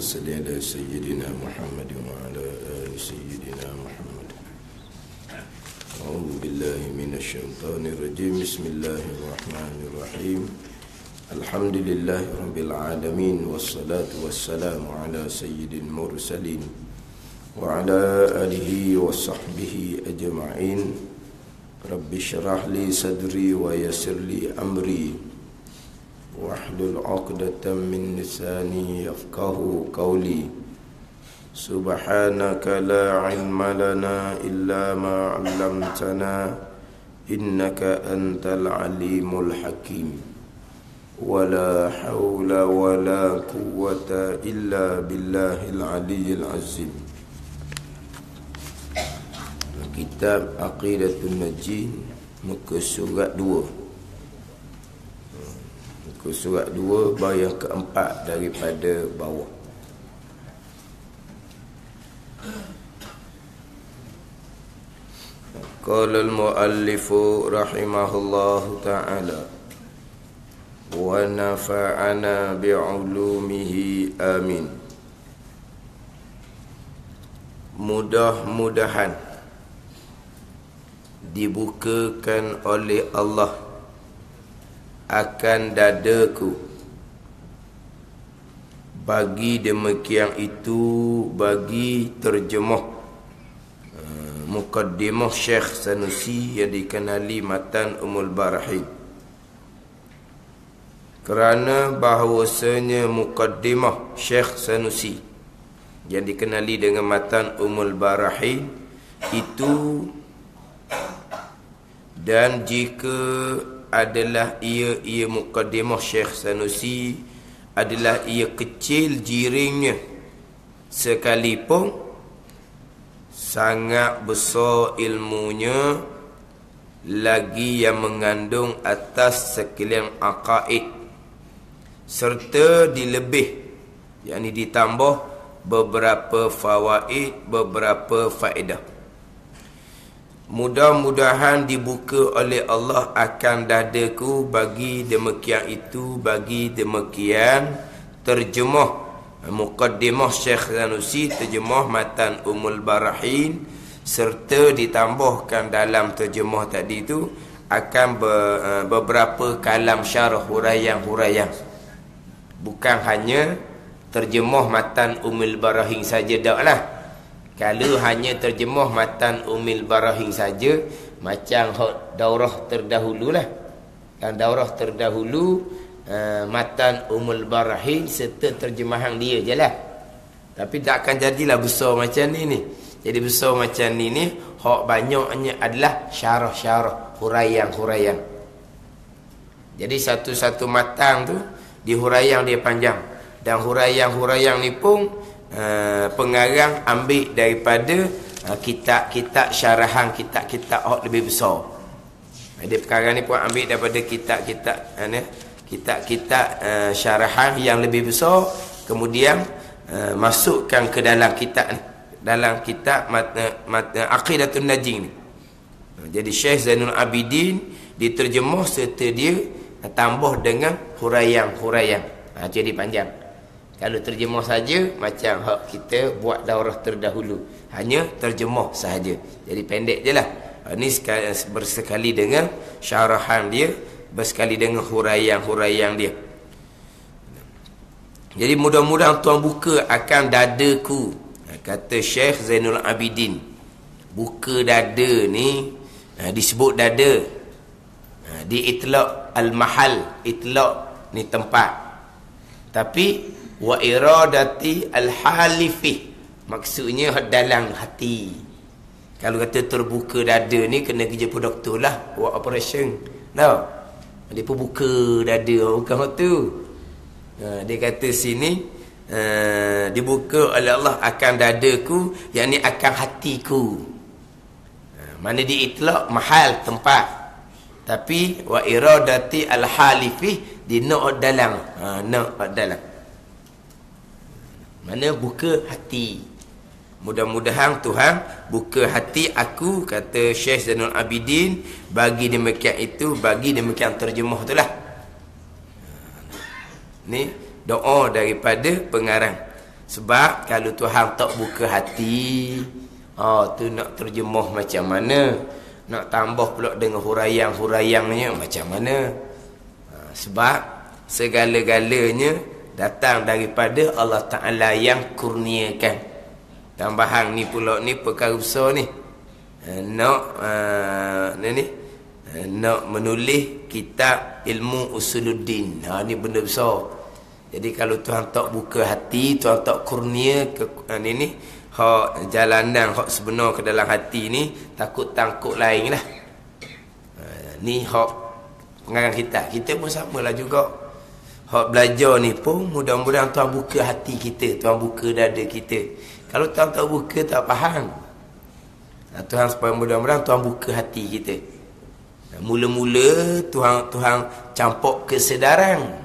صل على سيدنا محمد وعلى آل سيدنا محمد. أعوذ بالله من الشيطان الرجيم. بسم الله الرحمن الرحيم. الحمد لله رب العالمين، والصلاة والسلام على سيد المرسلين وعلى آله وصحبه أجمعين. رب اشرح لي صدري ويسر لي أمري واحلل عقدة من لساني يفقه قولي. سبحانك لا علم لنا إلا ما علمتنا إنك أنت العليم الحكيم. ولا حول ولا قوة إلا بالله العلي العظيم. Kitab Aqidatul Najin, muka surat 2. Muka surat 2 bab yang keempat daripada bawah. Qala al-muallifu rahimahullahu ta'ala wa nafa'ana bi'ulumihi amin. Mudah-mudahan dibukakan oleh Allah akan dadaku bagi demikian itu bagi terjemah Muqaddimah Syekh Sanusi yang dikenali Matan Ummul Barahin. Kerana bahawasanya Muqaddimah Syekh Sanusi yang dikenali dengan Matan Ummul Barahin itu, dan jika adalah ia Muqaddimah Syekh Sanusi adalah ia kecil jiringnya, sekalipun sangat besar ilmunya lagi yang mengandung atas sekalian aqaid, serta dilebih, yakni ditambah beberapa fawaid, beberapa faedah. Mudah-mudahan dibuka oleh Allah akan dadaku bagi demikian itu bagi demikian terjemah Muqaddimah Syekh Sanusi, terjemah Matan Ummul Barahin, serta ditambahkan dalam terjemah tadi itu akan beberapa kalam syarah huraian-huraian. Bukan hanya terjemah Matan Ummul Barahin saja, taklah. Kalau hanya terjemah Matan Ummul Barahin saja, macam daurah terdahululah. Kan daurah terdahulu Matan Ummul Barahin serta terjemahan dia je lah. Tapi tak akan jadilah besar macam ni. Jadi besar macam ni hak banyaknya adalah syarah-syarah, huraian-huraian. Jadi satu-satu matan tu di huraian dia panjang. Dan huraian-huraian ni pun pengarang ambil daripada kitab-kitab syarahan kitab-kitab lebih besar. Dia pengarang ni pun ambil daripada kitab-kitab syarahan yang lebih besar, kemudian masukkan ke dalam kitab Aqidatul Najin ni. Jadi Syekh Zainul Abidin diterjemah serta dia tambah dengan huraian-huraian. Jadi panjang. Kalau terjemah saja macam hak kita buat daurah terdahulu, hanya terjemah sahaja, jadi pendek je lah. Ini bersekali dengan syarahan dia, bersekali dengan huraian-huraian dia. Jadi mudah-mudahan Tuhan buka akan dadaku, kata Syekh Zainul Abidin. Buka dada ni disebut dada di itlaq al-mahal. Itlaq ni tempat, tapi wa iradati al-halifih, maksudnya dalam hati. Kalau kata terbuka dada ni kena kerja pun doktor lah, buat operation. Tahu? Dia pun buka dada, bukan waktu. Dia kata sini dibuka oleh Allah akan dadaku, yakni akan hatiku. Mana di itlaq mahal tempat, tapi wa iradati al-halifih di nak dalam. Nak dalam. Mana buka hati. Mudah-mudahan Tuhan buka hati aku, kata Syekh Zainul Abidin, bagi demikian itu, bagi demikian terjemah itulah. Ni doa daripada pengarang. Sebab kalau Tuhan tak buka hati, tu nak terjemuh macam mana? Nak tambah pula dengan huraian-huraiannya macam mana? Sebab segala-galanya datang daripada Allah Ta'ala yang kurniakan. Tambahan ni pula ni perkara besar ni. Nak menulis kitab ilmu usuluddin. Ni benda besar. Jadi kalau Tuhan tak buka hati, Tuhan tak kurnia ke ni hak jalanan hak sebenar ke dalam hati ni, takut tangkuk lain lah. Ni hak pengarang kita pun samalah juga. Hak belajar ni pun mudah-mudahan Tuhan buka hati kita, Tuhan buka dada kita. Kalau Tuhan tak buka, tak faham. Tuhan supaya mudah-mudahan Tuhan buka hati kita. Mula-mula Tuhan campur kesedaran.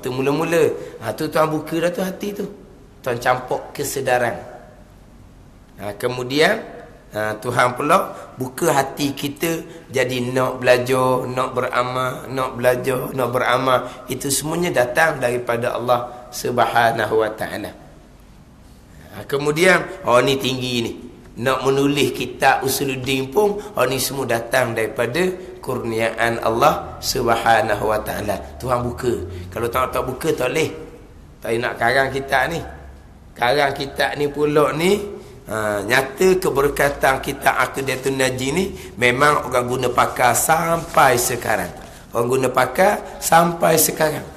Tu mula-mula. Tu Tuhan buka dah tu hati tu. Tuhan campur kesedaran. Kemudian Tuhan pula buka hati kita jadi nak belajar, nak beramal, nak belajar, nak beramal. Itu semuanya datang daripada Allah Subhanahu Wa Taala. Kemudian ni tinggi ni. Nak menulis kitab Usuluddin pun ni semua datang daripada kurniaan Allah Subhanahu Wa Taala. Tuhan buka. Kalau tak buka tak boleh. Tak nak karang kitab ni. Karang kitab ni pula ni nyata keberkatan kitab Aqidatun Najih ni memang orang guna pakai sampai sekarang. Orang guna pakai sampai sekarang.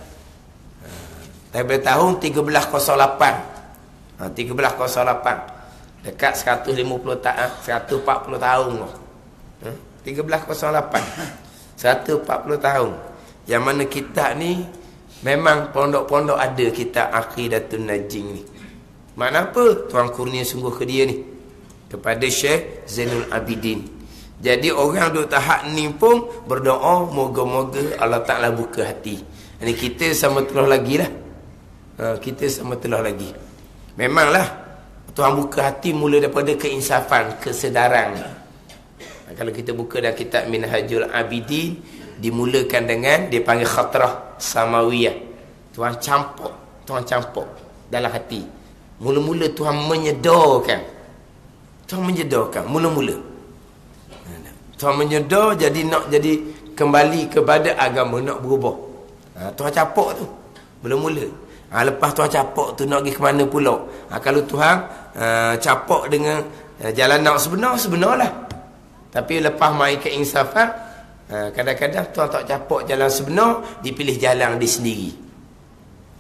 Daripada tahun 1308. 1308. Dekat 150 tahun, 140 tahun. 1308. 140 tahun. Yang mana kitab ni memang pondok-pondok ada kitab Aqidatun Najih ni. Makna apa? Tuan kurnia sungguh ke dia ni. Kepada Syekh Zainul Abidin. Jadi orang duk tahap ni pun berdoa moga-moga Allah Ta'ala buka hati. Ini kita sama telah lagi lah. Kita sama telah lagi. Memanglah Tuhan buka hati mula daripada keinsafan, kesedaran. Kalau kita buka dalam kitab Minhajul Abidin, dimulakan dengan dia panggil khatrah samawiyah. Tuhan campur dalam hati. Mula-mula Tuhan menyedarkan. Mula-mula Tuhan menyedar jadi kembali kepada agama, nak berubah. Tuhan campur tu mula-mula. Lepas Tuhan campur tu nak pergi ke mana pula? Kalau Tuhan campur dengan jalan nak sebenarlah. Tapi lepas main keinsafan, kadang-kadang Tuhan tak campur jalan sebenar, dipilih jalan dia sendiri.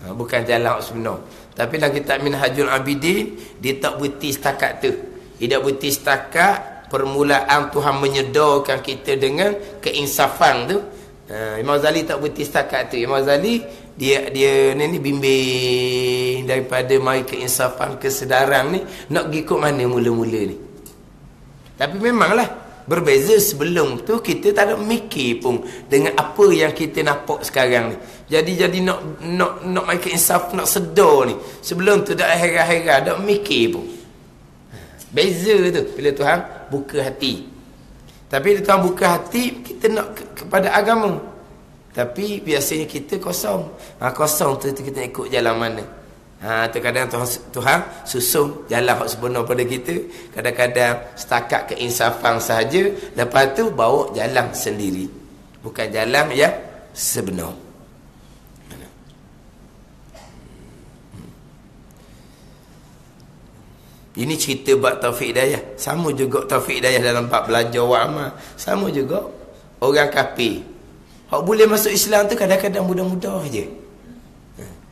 Bukan jalan sebenar. Tapi dalam kitab Minhajul Abidin, dia tak berhenti setakat tu. Dia tak berhenti setakat permulaan Tuhan menyedarkan kita dengan keinsafan tu. Imam Ghazali tak berhenti setakat tu. Imam Ghazali dia ni bimbing daripada mai keinsafan, kesedaran ni nak pergi ke mana mula-mula ni. Tapi memanglah berbeza. Sebelum tu kita tak ada mikir pun dengan apa yang kita nampak sekarang ni. Jadi nak mai keinsaf, nak sedar ni. Sebelum tu dak heran-heran, dak mikir pun. Beza tu bila Tuhan buka hati. Tapi bila Tuhan buka hati, kita nak kepada agama. Tapi biasanya kita kosong. Kosong tu kita ikut jalan mana. Terkadang Tuhan susun jalan hak sebenar pada kita. Kadang-kadang setakat keinsafan sahaja. Lepas tu bawa jalan sendiri. Bukan jalan yang sebenar. Ini cerita bab taufik hidayah. Sama juga taufik hidayah dalam bab belajar wa amal. Sama juga orang kafir. Hak boleh masuk Islam tu kadang-kadang mudah-mudah je.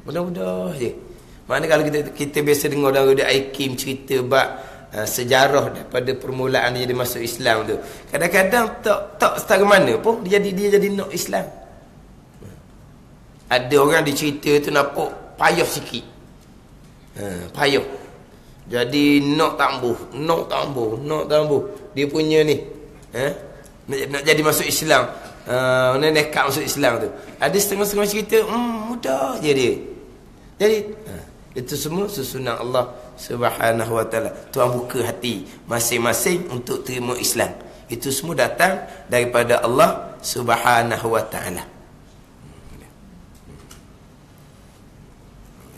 Mudah-mudah je. Mana kalau kita biasa dengar dari Aikim cerita bab sejarah daripada permulaan dia jadi masuk Islam tu. Kadang-kadang tak setara mana pun dia jadi nak Islam. Ada orang dicerita tu nampak payah sikit. Payah. Jadi nak tambuh. Dia punya ni. Nak jadi masuk Islam. Nekat masuk Islam tu. Ada setengah-setengah cerita mudah je dia. Jadi itu semua susunan Allah Subhanahu Wa Taala. Tuhan buka hati masing-masing untuk terima Islam. Itu semua datang daripada Allah Subhanahu Wa Taala.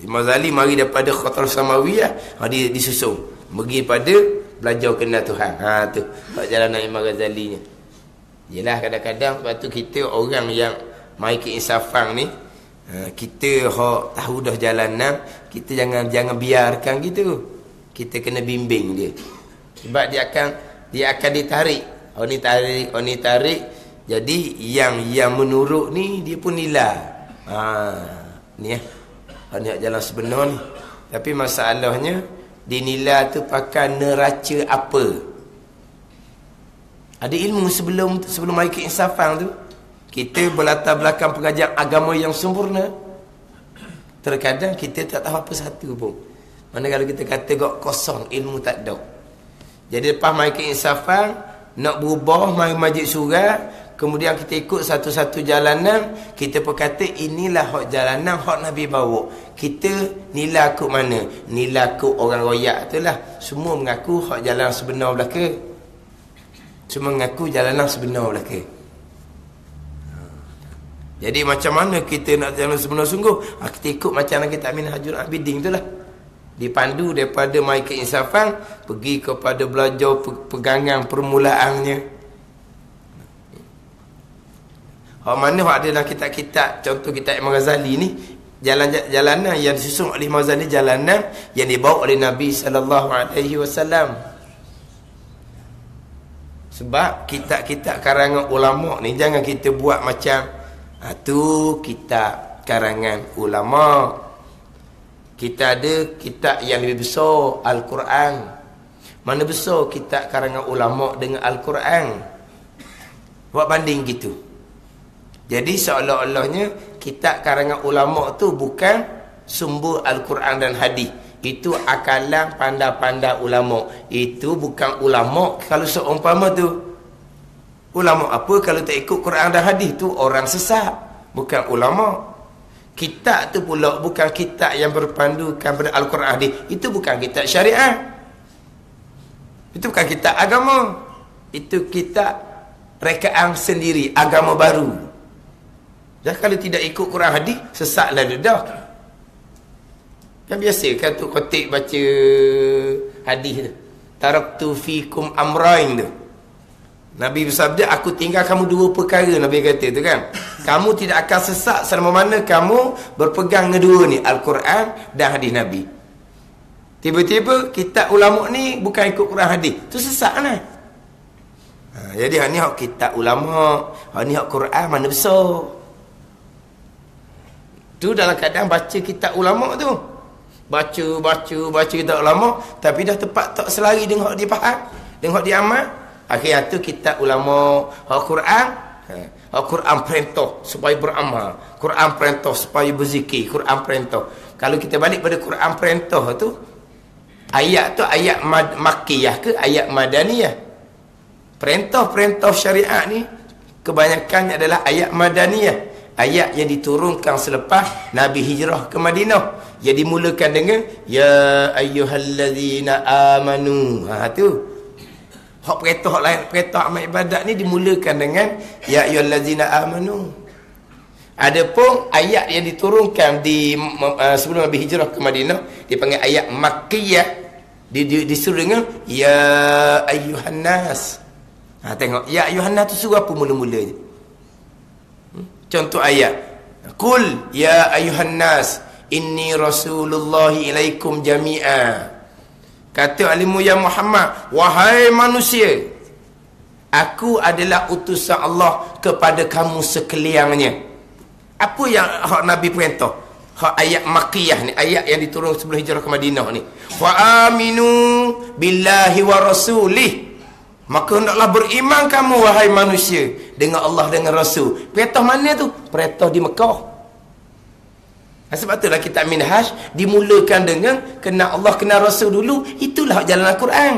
Imam Ghazali mari daripada Khatar Samawiyah, dia disusun pergi pada belajar kenal Tuhan. Tu perjalanan Imam Ghazali ni. Yalah kadang-kadang sebab tu kita orang yang mai ke insafan ni, kita tahu dah jalanan, kita jangan biarkan gitu. Kita kena bimbing dia. Sebab dia akan ditarik. Orang ni tarik. Jadi yang menurut ni dia pun nilai. Ni ni jalan sebenar ni. Tapi masalahnya dinilai tu pakai neraca apa? Ada ilmu sebelum mari ke insafan tu. Kita berlatar belakang pengajian agama yang sempurna. Terkadang kita tak tahu apa satu pun. Mana kalau kita kata kosong, ilmu tak ada. Jadi lepas mari ke insafan, nak berubah mari majlis surah, kemudian kita ikut satu-satu jalanan, kita pun kata inilah hak jalanan hak Nabi bawa. Kita nilai ikut mana? Nilai ikut orang royak tu lah. Semua mengaku hak jalan sebenar belaka. Semua mengaku jalanan sebenar belaka. Jadi macam mana kita nak jalan sebenar sungguh? Kita ikut macam mana kita Minhajul Abidin tu lah. Dipandu daripada mai ke insafan, pergi kepada belajar pegangan permulaannya. Hak mana hak ada dalam kitab-kitab, contoh kitab Imam Ghazali ni, jalanan yang disusun oleh Imam Ghazali, jalanan yang dibawa oleh Nabi SAW. Sebab kitab-kitab karangan ulama ni jangan kita buat macam tu kitab karangan ulama. Kita ada kitab yang lebih besar, Al-Quran. Mana besar kitab karangan ulama dengan Al-Quran? Buat banding gitu. Jadi seolah-olahnya kitab karangan ulama tu bukan sumber Al-Quran dan hadis. Itu akalan pandai-pandai ulama. Itu bukan ulama kalau seumpama tu. Ulama apa kalau tak ikut Quran dan hadis? Tu orang sesat, bukan ulama. Kitab tu pula bukan kitab yang berpandukan pada Al-Quran hadis. Itu bukan kitab syariah. Itu bukan kitab agama. Itu kitab rekaan sendiri, agama baru. Dah kalau tidak ikut Quran hadis, sesatlah dia dah. Kan biasa kan tu khatib baca hadis tu. Taraktu fikum amrain tu. Nabi bersabda, aku tinggal kamu dua perkara. Nabi kata tu kan, kamu tidak akan sesat selama mana kamu berpegang dengan dua ni, Al-Quran dan hadis Nabi. Tiba-tiba kitab ulama ni bukan ikut Quran hadis, tu sesat lah. Jadi ni hak kitab ulama, ni hak Quran mana besar. Tu dalam keadaan baca kitab ulama tu, baca kitab ulama, tapi dah tepat tak selari dengan hak dia faham, dengan hak dia amal. Akhirnya tu kitab ulama, hak Quran perintah supaya beramal, Quran perintah supaya berzikir, Quran perintah. Kalau kita balik pada Quran perintah tu, ayat tu ayat makkiyah ke ayat madaniyah? Perintah-perintah syariat ni kebanyakannya adalah ayat madaniyah, ayat yang diturunkan selepas Nabi hijrah ke Madinah, yang dimulakan dengan ya ayyuhallazina amanu. Tu hak perintah, hak lain, perintah amal ibadat ni dimulakan dengan ya ayyuhallazina amanu. Adapun ayat yang diturunkan di sebelum Nabi hijrah ke Madinah dipanggil ayat makkiyah, disuruh dengan ya ayyuhan nas. Tengok ya ayyuhan nas tu suruh apa mula-mula je. Contoh ayat, qul ya ayyuhan nas inni rasulullahi ilaikum jami'a. Kata alimu ya Muhammad, wahai manusia, aku adalah utusan Allah kepada kamu sekaliannya. Apa yang hak Nabi perintah? Hak ayat makkiyah ni, ayat yang diturun sebelum hijrah ke Madinah ni. Wa aminu billahi wa rasulih. Maka hendaklah beriman kamu wahai manusia dengan Allah dengan Rasul. Perintah mana tu? Perintah di Mekah. Sebab itulah kitab Minhaj dimulakan dengan kenal Allah, kenal Rasul dulu. Itulah jalan Al-Quran.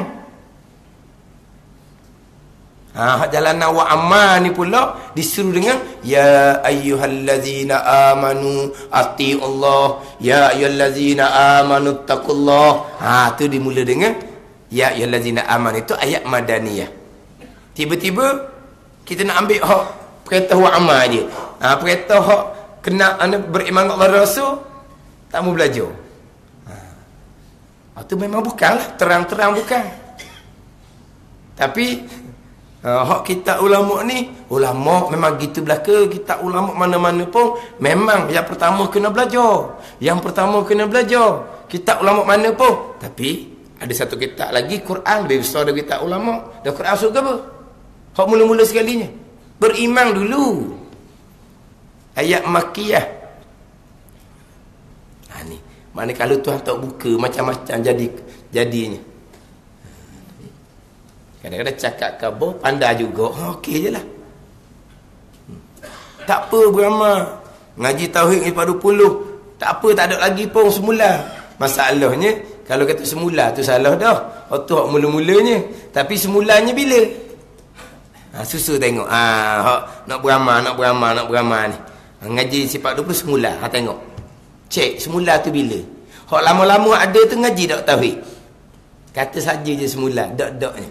Jalan wa amma ni pula disuruh dengan ya ayyuhallazina amanu atiullah, ya ayyuhallazina amanu taqullah. Tu dimula dengan ya ayyuhallazina amanu. Itu ayat madaniyah. Tiba-tiba kita nak ambil hak perintah wa amma je. Perintah hak kena beriman kepada Rasul, tak mau belajar. Itu memang bukanlah, terang-terang bukan. Tapi hak kita ulama ni, ulama memang gitu belaka. Kita ulama mana-mana pun memang yang pertama kena belajar. Yang pertama kena belajar. Kita ulama mana pun. Tapi ada satu kitab lagi, Quran lebih besar dari kitab ulama. Dan Quran surga apa? Hak mula-mula sekalinya. Beriman dulu. Ayat Makkiyah. Ni. Mana kalau Tuhan tak buka macam-macam jadinya. Kadang-kadang cakap khabar pandai juga. Okey je lah. Tak apa beramal. Ngaji tauhid 40. Tak apa, tak ada lagi pun semula. Masalahnya kalau kata semula tu salah dah. Tu hak mula-mulanya. Tapi semulanya bila? Susah tengok. Hak nak beramal ni. Ngaji sifat 20 semula. Tengok. Cek semula tu bila. Hak lama-lama ada tu ngaji tak tauhid. Kata saja je semula, dak-daknya.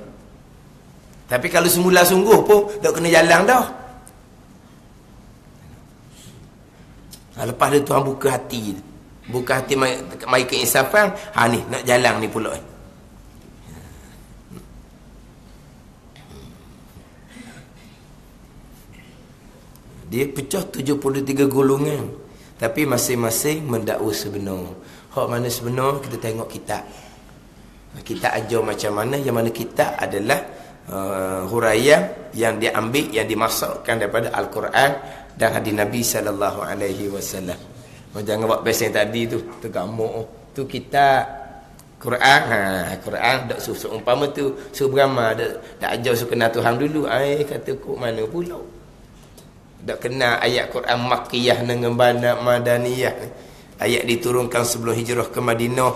Tapi kalau semula sungguh pun tak kena jalan dah. Lepas tu Tuhan buka hati. Buka hati mai keinsafan. Ni nak jalan ni pula. Dia pecah 73 golongan. Tapi masing-masing mendakwa sebenar. Hak mana sebenar kita tengok kitab. Kita ajar macam mana. Yang mana kitab adalah huraian yang diambil, yang dimasukkan daripada Al-Quran dan hadis Nabi SAW. Jangan buat best yang tadi tu tegamuk tu kitab Quran. Quran dak susu umpama tu suruh beramal, dak ajar suruh kenal Tuhan dulu. Kata kok mana pula dak kenal ayat Quran Makkiyah dengan Madaniyah. Ayat diturunkan sebelum hijrah ke Madinah.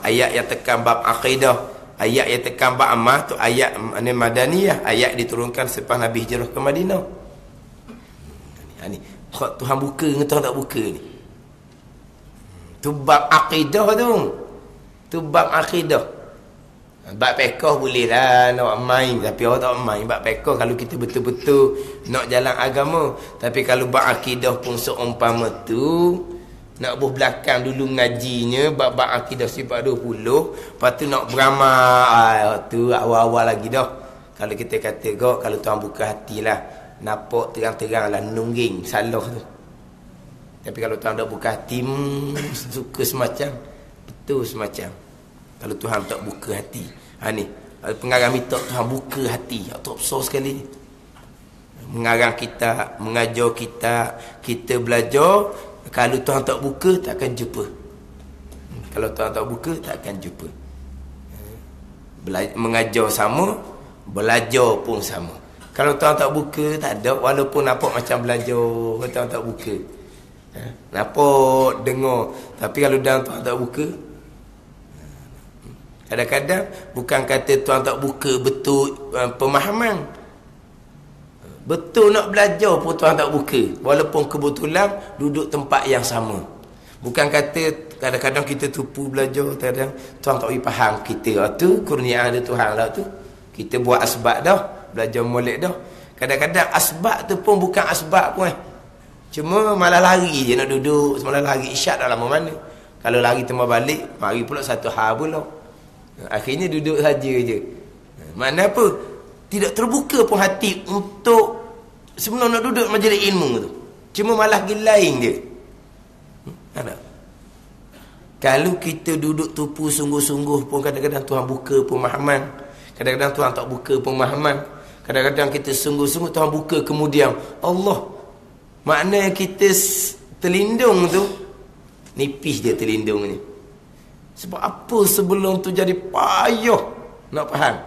Ayat yang tekan bab akidah, ayat yang tekan bab amal tu ayat Madaniyah. Ayat diturunkan selepas Nabi hijrah ke Madinah. Ni Tuhan buka dengan Tuhan tak buka ni. Tu bab akidah tu. Tu bab akidah. Bab fiqh boleh lah nak main, tapi orang tak main bab fiqh kalau kita betul-betul nak jalan agama. Tapi kalau bab akidah pun seumpama tu, nak buh belakang dulu ngajinya bab-bab akidah sifat 20, lepas tu nak beramal tu awal-awal lagi dah. Kalau kita kata kalau Tuhan buka hatilah, nampak terang-terang lah nungging salah tu. Tapi kalau Tuhan tak buka hati, suka semacam, betul semacam. Kalau Tuhan tak buka hati. Ni pengarang minta Tuhan buka hati. Tak besar sekali. Mengarang kita, mengajar kita, kita belajar. Kalau Tuhan tak buka, tak akan jumpa. Kalau Tuhan tak buka, tak akan jumpa. Mengajar sama, belajar pun sama. Kalau Tuhan tak buka, tak ada. Walaupun nampak macam belajar, Tuhan tak buka. Nampak, dengar. Tapi kalau Tuhan tak buka, kadang-kadang bukan kata Tuhan tak buka betul pemahaman. Betul nak belajar pun Tuhan tak buka. Walaupun kebetulan duduk tempat yang sama. Bukan kata kadang-kadang kita tupu belajar, kadang Tuhan tak boleh faham kita. Tu kurniaan ada Tuhan lah tu. Kita buat asbab dah, belajar molek dah. Kadang-kadang asbab tu pun bukan asbab pun. Cuma malah lari je nak duduk, malah lari isyak dah lama mana. Kalau lari tembak balik, mari pula satu hal pula. Akhirnya duduk saja je. Mana apa? Tidak terbuka pun hati untuk sebenarnya nak duduk majlis ilmu tu. Cuma malah gilain je. Ada. Kalau kita duduk tupu sungguh-sungguh pun kadang-kadang Tuhan buka pemahaman. Kadang-kadang Tuhan tak buka pemahaman. Kadang-kadang kita sungguh-sungguh Tuhan buka kemudian Allah. Makna kita terlindung tu nipis dia terlindung ni. Sebab apa sebelum tu jadi payah nak faham.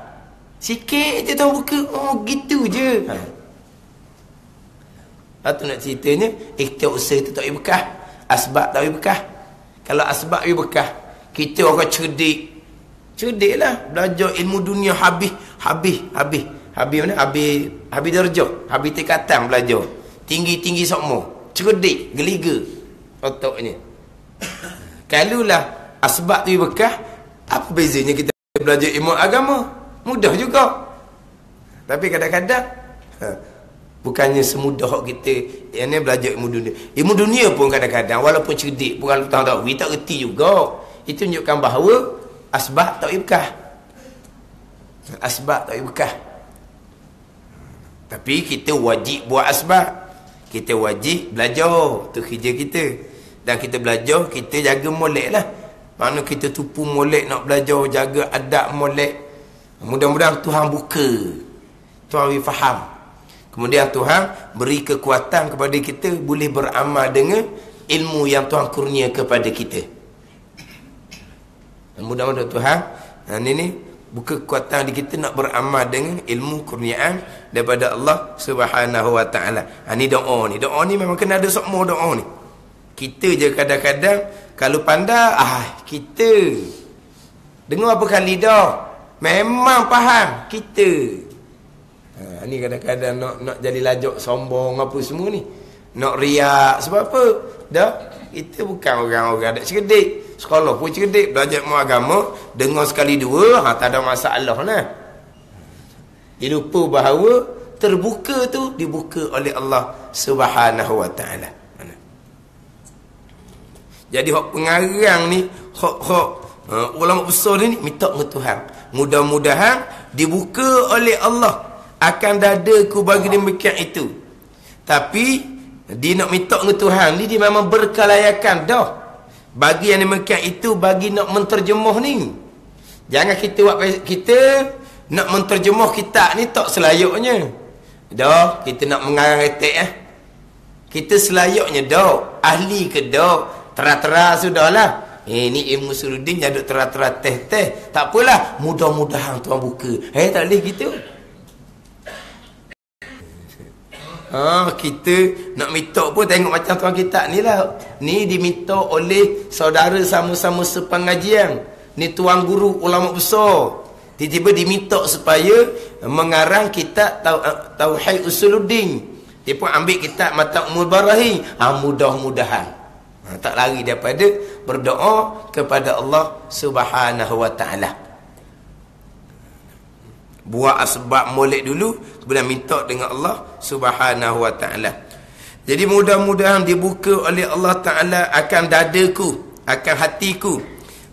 Sikit je Tuhan buka. Gitu je. Lepas tu nak ceritanya, ikhtiar usaha tu tak boleh bekah. Asbab tak boleh bekah. Kalau asbab boleh bekah, kita orang cerdik. Cerdik lah. Belajar ilmu dunia habis mana? Habis darjah. Habis tingkatan belajar. Tinggi-tinggi sokmo. Cerdik. Geliga otaknya. Kalau lah asbab tu boleh bekah, apa bezanya kita belajar ilmu agama? Mudah juga. Tapi kadang-kadang Bukannya semudah kita ini belajar ilmu dunia. Ilmu dunia pun kadang-kadang walaupun cerdik pun kalau tahu tak reti juga. Itu tunjukkan bahawa asbab tak berkah. Asbab tak berkah. Tapi kita wajib buat asbab. Kita wajib belajar tu kerja kita. Dan kita belajar, kita jaga molek lah. Mana kita tupu molek nak belajar, jaga adab molek. Mudah-mudahan Tuhan buka. Tuhan beri faham. Kemudian Tuhan beri kekuatan kepada kita boleh beramal dengan ilmu yang Tuhan kurnia kepada kita. Mudah-mudahan Tuhan ini buka kekuatan di kita nak beramal dengan ilmu kurniaan daripada Allah Subhanahu wa taala. Ini doa ni. Doa ni memang kena ada semua doa ni. Kita je kadang-kadang kalau pandai kita dengar apa kali dah memang faham kita. Ni kadang-kadang nak jadi lajak sombong apa semua ni. Nak riak sebab apa? Dah kita bukan orang-orang tak cerdik. Sekolah pun cerdik, belajar ilmu agama, dengar sekali dua, tak ada masalah lah. Dia lupa bahawa terbuka tu dibuka oleh Allah Subhanahu wa taala. Jadi hak pengarang ni, hak ulama besar ni minta dengan Tuhan. Mudah-mudahan dibuka oleh Allah akan dadaku bagi demikian itu. Tapi dia nak minta dengan Tuhan ni dia memang berkelayakan dah. Bagi yang demikian itu bagi nak menterjemah ni. Jangan kita buat kita nak menterjemah kitab ni tak selayaknya. Dah kita nak mengarang etek kita selayaknya dah. Ahli ke dah. Tera-tera sudahlah. Ni ilmu Usuluddin jaduk tera-tera teh-teh. Tak apalah. Mudah-mudahan Tuhan buka. Tak boleh gitu. Kita nak minta pun tengok macam tuan kitab ni lah. Ni diminta oleh saudara sama-sama sepengajian. Ni tuan guru ulama besar. Tiba-tiba diminta supaya mengarang kitab Tauhid Usuluddin. Dia pun ambil kitab Mata Umul Barahin. Mudah-mudahan tak lari daripada berdoa kepada Allah Subhanahu wa taala. Buat asbab molek dulu, kemudian minta dengan Allah Subhanahu wa taala. Jadi mudah-mudahan dibuka oleh Allah taala akan dadaku, akan hatiku.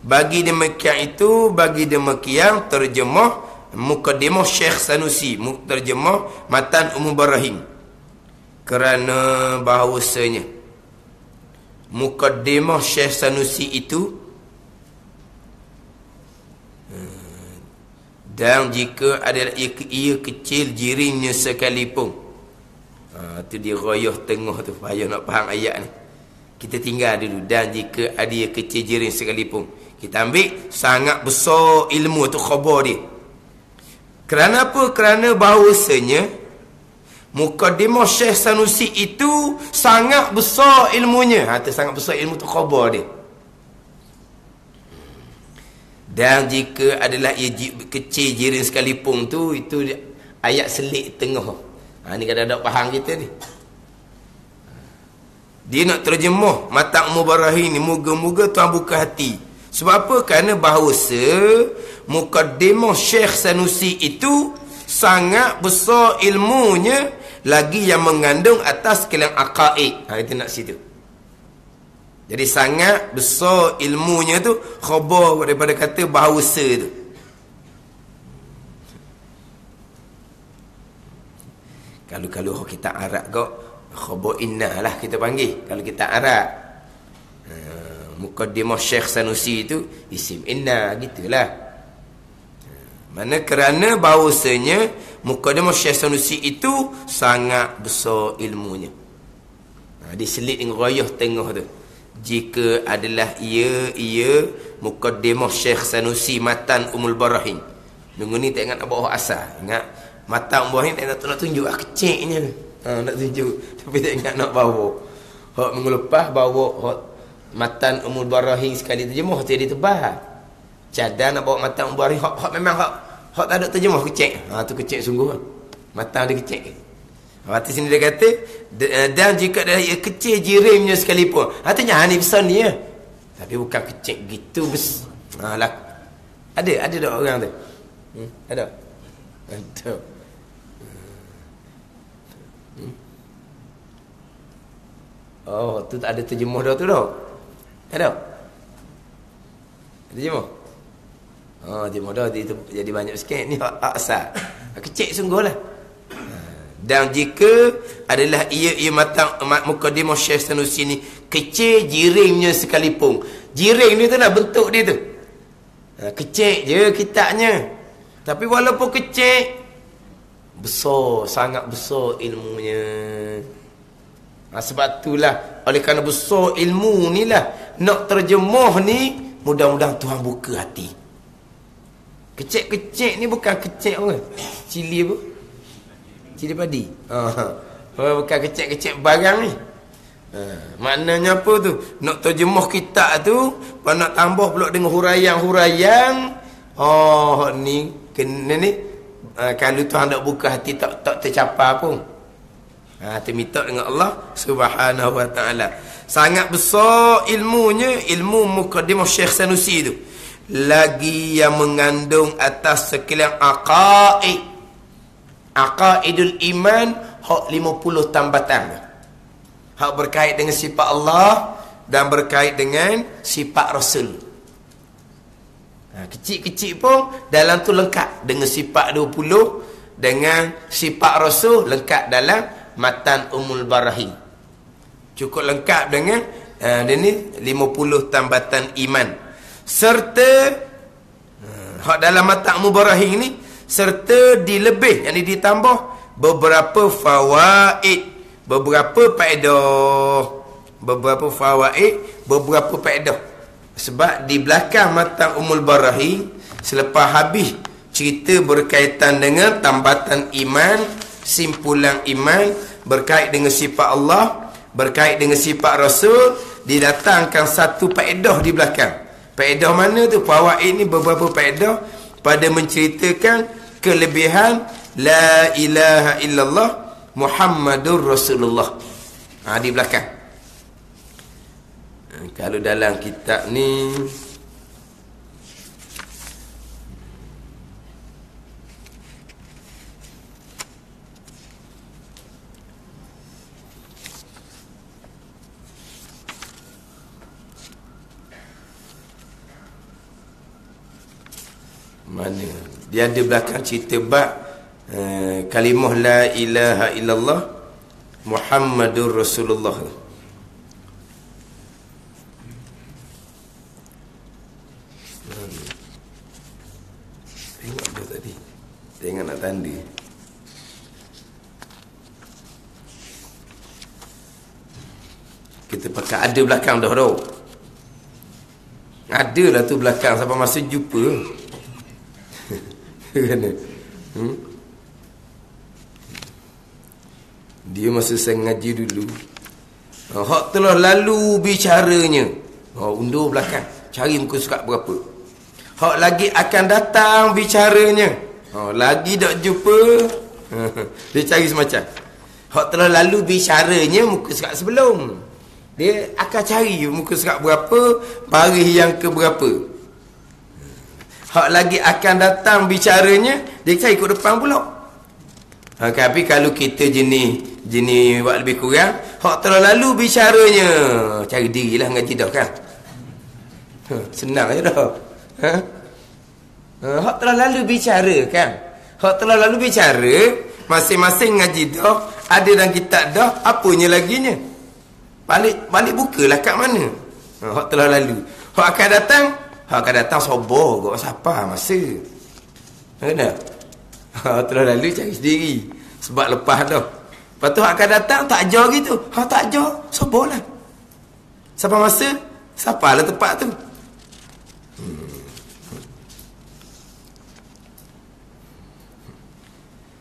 Bagi demikian itu, bagi demikian terjemah Muqaddimah Syekh Sanusi, terjemah Matan Umul Barahin. Kerana bahawasanya Muqaddimah Syekh Sanusi itu, dan jika adalah ia kecil jiringnya sekalipun, tu dia royah tengah tu, payah nak faham ayat ni. Kita tinggal dulu. Dan jika ada ia kecil jiring sekalipun, kita ambil sangat besar ilmu tu khabar dia. Kerana apa? Kerana bahawasanya Muqaddimah Syekh Sanusi itu sangat besar ilmunya. Sangat besar ilmu tu khabar dia. Dan jika adalah ia kecil jiring sekalipun tu, itu ayat selik tengah. Ni kadang-kadang faham kita ni. Dia nak terjemah Mata Umul Barahin ni, moga-moga Tuan buka hati. Sebab apa? Kerana bahawasa Muqaddimah Syekh Sanusi itu sangat besar ilmunya, lagi yang mengandung atas sekalian aqaid. Kita nak situ. Jadi sangat besar ilmunya tu, khabar daripada kata bahawasa tu. Kalau kita Arab kau khabar inna lah kita panggil. Kalau kita Arab Muqaddimah Syekh Sanusi itu isim inna, gitulah. Mana kerana bahawasanya Muqaddimah Syekh Sanusi itu sangat besar ilmunya. Diselit dengan rayah tengah tu. Jika adalah ia Muqaddimah Syekh Sanusi Matan Umul Barahin. Nunggu ni tak ingat nak bawa asal. Ingat Matan Umul Barahin tak nak tunjuk kecilnya. Nak tunjuk tapi tak ingat nak bawa. Hak minggu lepas bawa hak Matan Umul Barahin sekali terjemah jadi tebal. Cadar nak bawa Matan Umul Barahin hak memang hak tak ada terjemah kecil. Tu kecil sungguh. Matan dia kecil. Di sini dia kata, dan jika ada kecil jirimnya sekalipun. Artinya ni besar ni ya. Tapi bukan kecil gitu bes. Ada tak orang tu? Ada. Oh, tu tak ada terjemuh dah tu dah. Ada? Terjemuh? Oh, terjemuh dah jadi banyak sikit ni asal. Kecil sungguhlah. Dan jika adalah ia matang Muqaddimah Syekh Sanusi ni kecil jiringnya sekalipun. Jiring ni tu lah bentuk dia tu. Kecil je kitabnya. Tapi walaupun kecil, besar, sangat besar ilmunya. Sebab itulah, oleh kerana besar ilmu ni lah, nak terjemuh ni, mudah-mudahan Tuhan buka hati. Kecil-kecil ni bukan kecil apa? Cili apa? Cili padi. Bukan kecil-kecil barang ni. Maknanya apa tu? Nak terjemuh kitab tu, nak tambah pula dengan huraian-huraian. Ni kena ni. Kalau Tuhan tak buka hati, tak tercapai pun. Terminta dengan Allah Subhanahu wa ta'ala. Sangat besar ilmunya, ilmu Muqaddimah Syekh Sanusi tu. Lagi yang mengandung atas sekalian aqaidul iman, hak 50 tambatan. Hak berkait dengan sifat Allah dan berkait dengan sifat Rasul. Kecil-kecil pun dalam tu lengkap dengan sifat 20, dengan sifat Rasul lengkap dalam Matan Ummul Barahin. Cukup lengkap dengan dia ni 50 tambatan iman. Serta hak dalam Matan Ummul Barahin ni serta dilebih, yang ditambah beberapa fawaid, beberapa faedah. Sebab di belakang Matan Ummul Barahin, selepas habis cerita berkaitan dengan tambatan iman, simpulan iman, berkait dengan sifat Allah, berkait dengan sifat Rasul, didatangkan satu faedah di belakang. Faedah mana tu? Fawaid ni beberapa faedah pada menceritakan kelebihan La ilaha illallah Muhammadur Rasulullah. Di belakang. Kalau dalam kitab ni mana dia ada belakang cerita bab kalimah la ilaha illallah Muhammadur Rasulullah. Tengok dia tadi, tengok nak tanda. Kita pakai ada belakang dah tau. Ada lah tu belakang sampai masa jumpa. Kena. Dia masa saya ngaji dulu, hak telah lalu bicaranya, undur belakang, cari muka surat berapa. Hak lagi akan datang bicaranya, lagi tak jumpa, dia cari semacam. Hak telah lalu bicaranya, muka surat sebelum, dia akan cari muka surat berapa, baris yang ke berapa. Hak lagi akan datang bicaranya, dia cari ikut depan pula. Tapi kalau kita jenis buat lebih kurang, hak telah lalu bicaranya, cari dirilah ngaji dah kan. Senang je dah. Hak telah lalu bicara kan. Hak telah lalu bicara, masing-masing ngaji dah, ada dalam kitab dah, apanya laginya. Balik bukalah kat mana. Hak telah lalu. Hak akan datang sobo kau siapa masa. Kena. Telah lalu cari sendiri. Sebab lepas dah. Lepas tu akan datang tak ajar gitu. Tak ajar, sobo lah. Siapa masa, siapa lah tempat tu.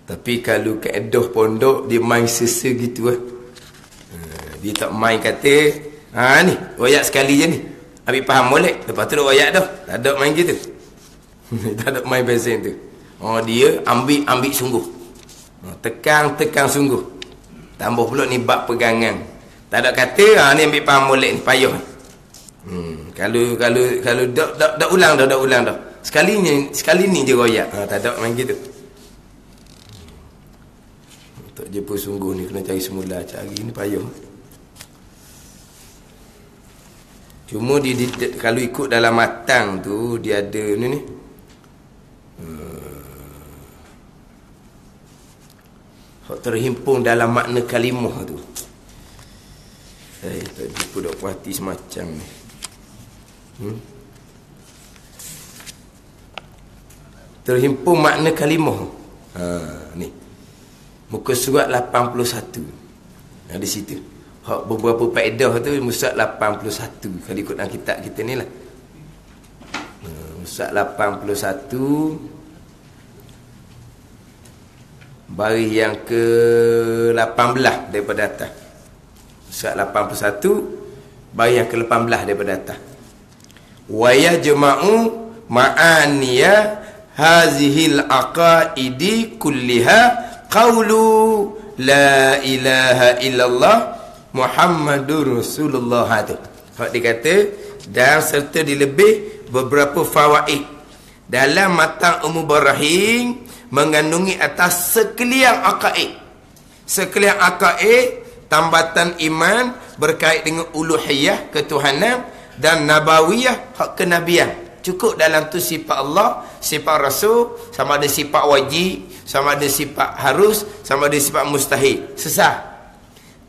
Tapi kalau keedah pondok, dia main sesa gitu lah. Dia tak main kata, ni, royak sekali je ni. Habis faham molek, lepas tu royak dah. Tak ada main gitu. Tak ada main besen tu. Dia ambil sungguh. Tekan sungguh. Tambah pula ni bab pegangan. Tak ada kata, ni ambil faham molek ni, payah. Kalau dak ulang dah. Sekali ni je royak. Tak ada main gitu. Tak jumpa sungguh ni, kena cari semula. Cari ni payah. Cuma kalau ikut dalam matang tu dia ada ni. Terhimpun dalam makna kalimah tu. Tadi pun dah puas hati semacam ni. Terhimpun makna kalimah. Ni. Muka surat 81. Di situ. Beberapa faedah tu surat 81 kalau ikut dalam kitab kita ni lah. Surat 81 baris yang ke-18 daripada atas. Surat 81 baris yang ke-18 daripada atas. Wa yajma'u ma'aniya hazihil aqaidi kulliha qawlu la ilaha illallah Muhammadur Rasulullah. Tu hak dia kata, dan serta dilebih beberapa fawaid dalam matan Mubarrahim mengandungi atas sekalian akaid. Sekalian akaid, tambatan iman berkait dengan uluhiyah, ketuhanan, dan nabawiyah, hak kenabian. Cukup dalam tu sifat Allah, sifat Rasul, sama ada sifat wajib, sama ada sifat harus, sama ada sifat mustahil. Sesah.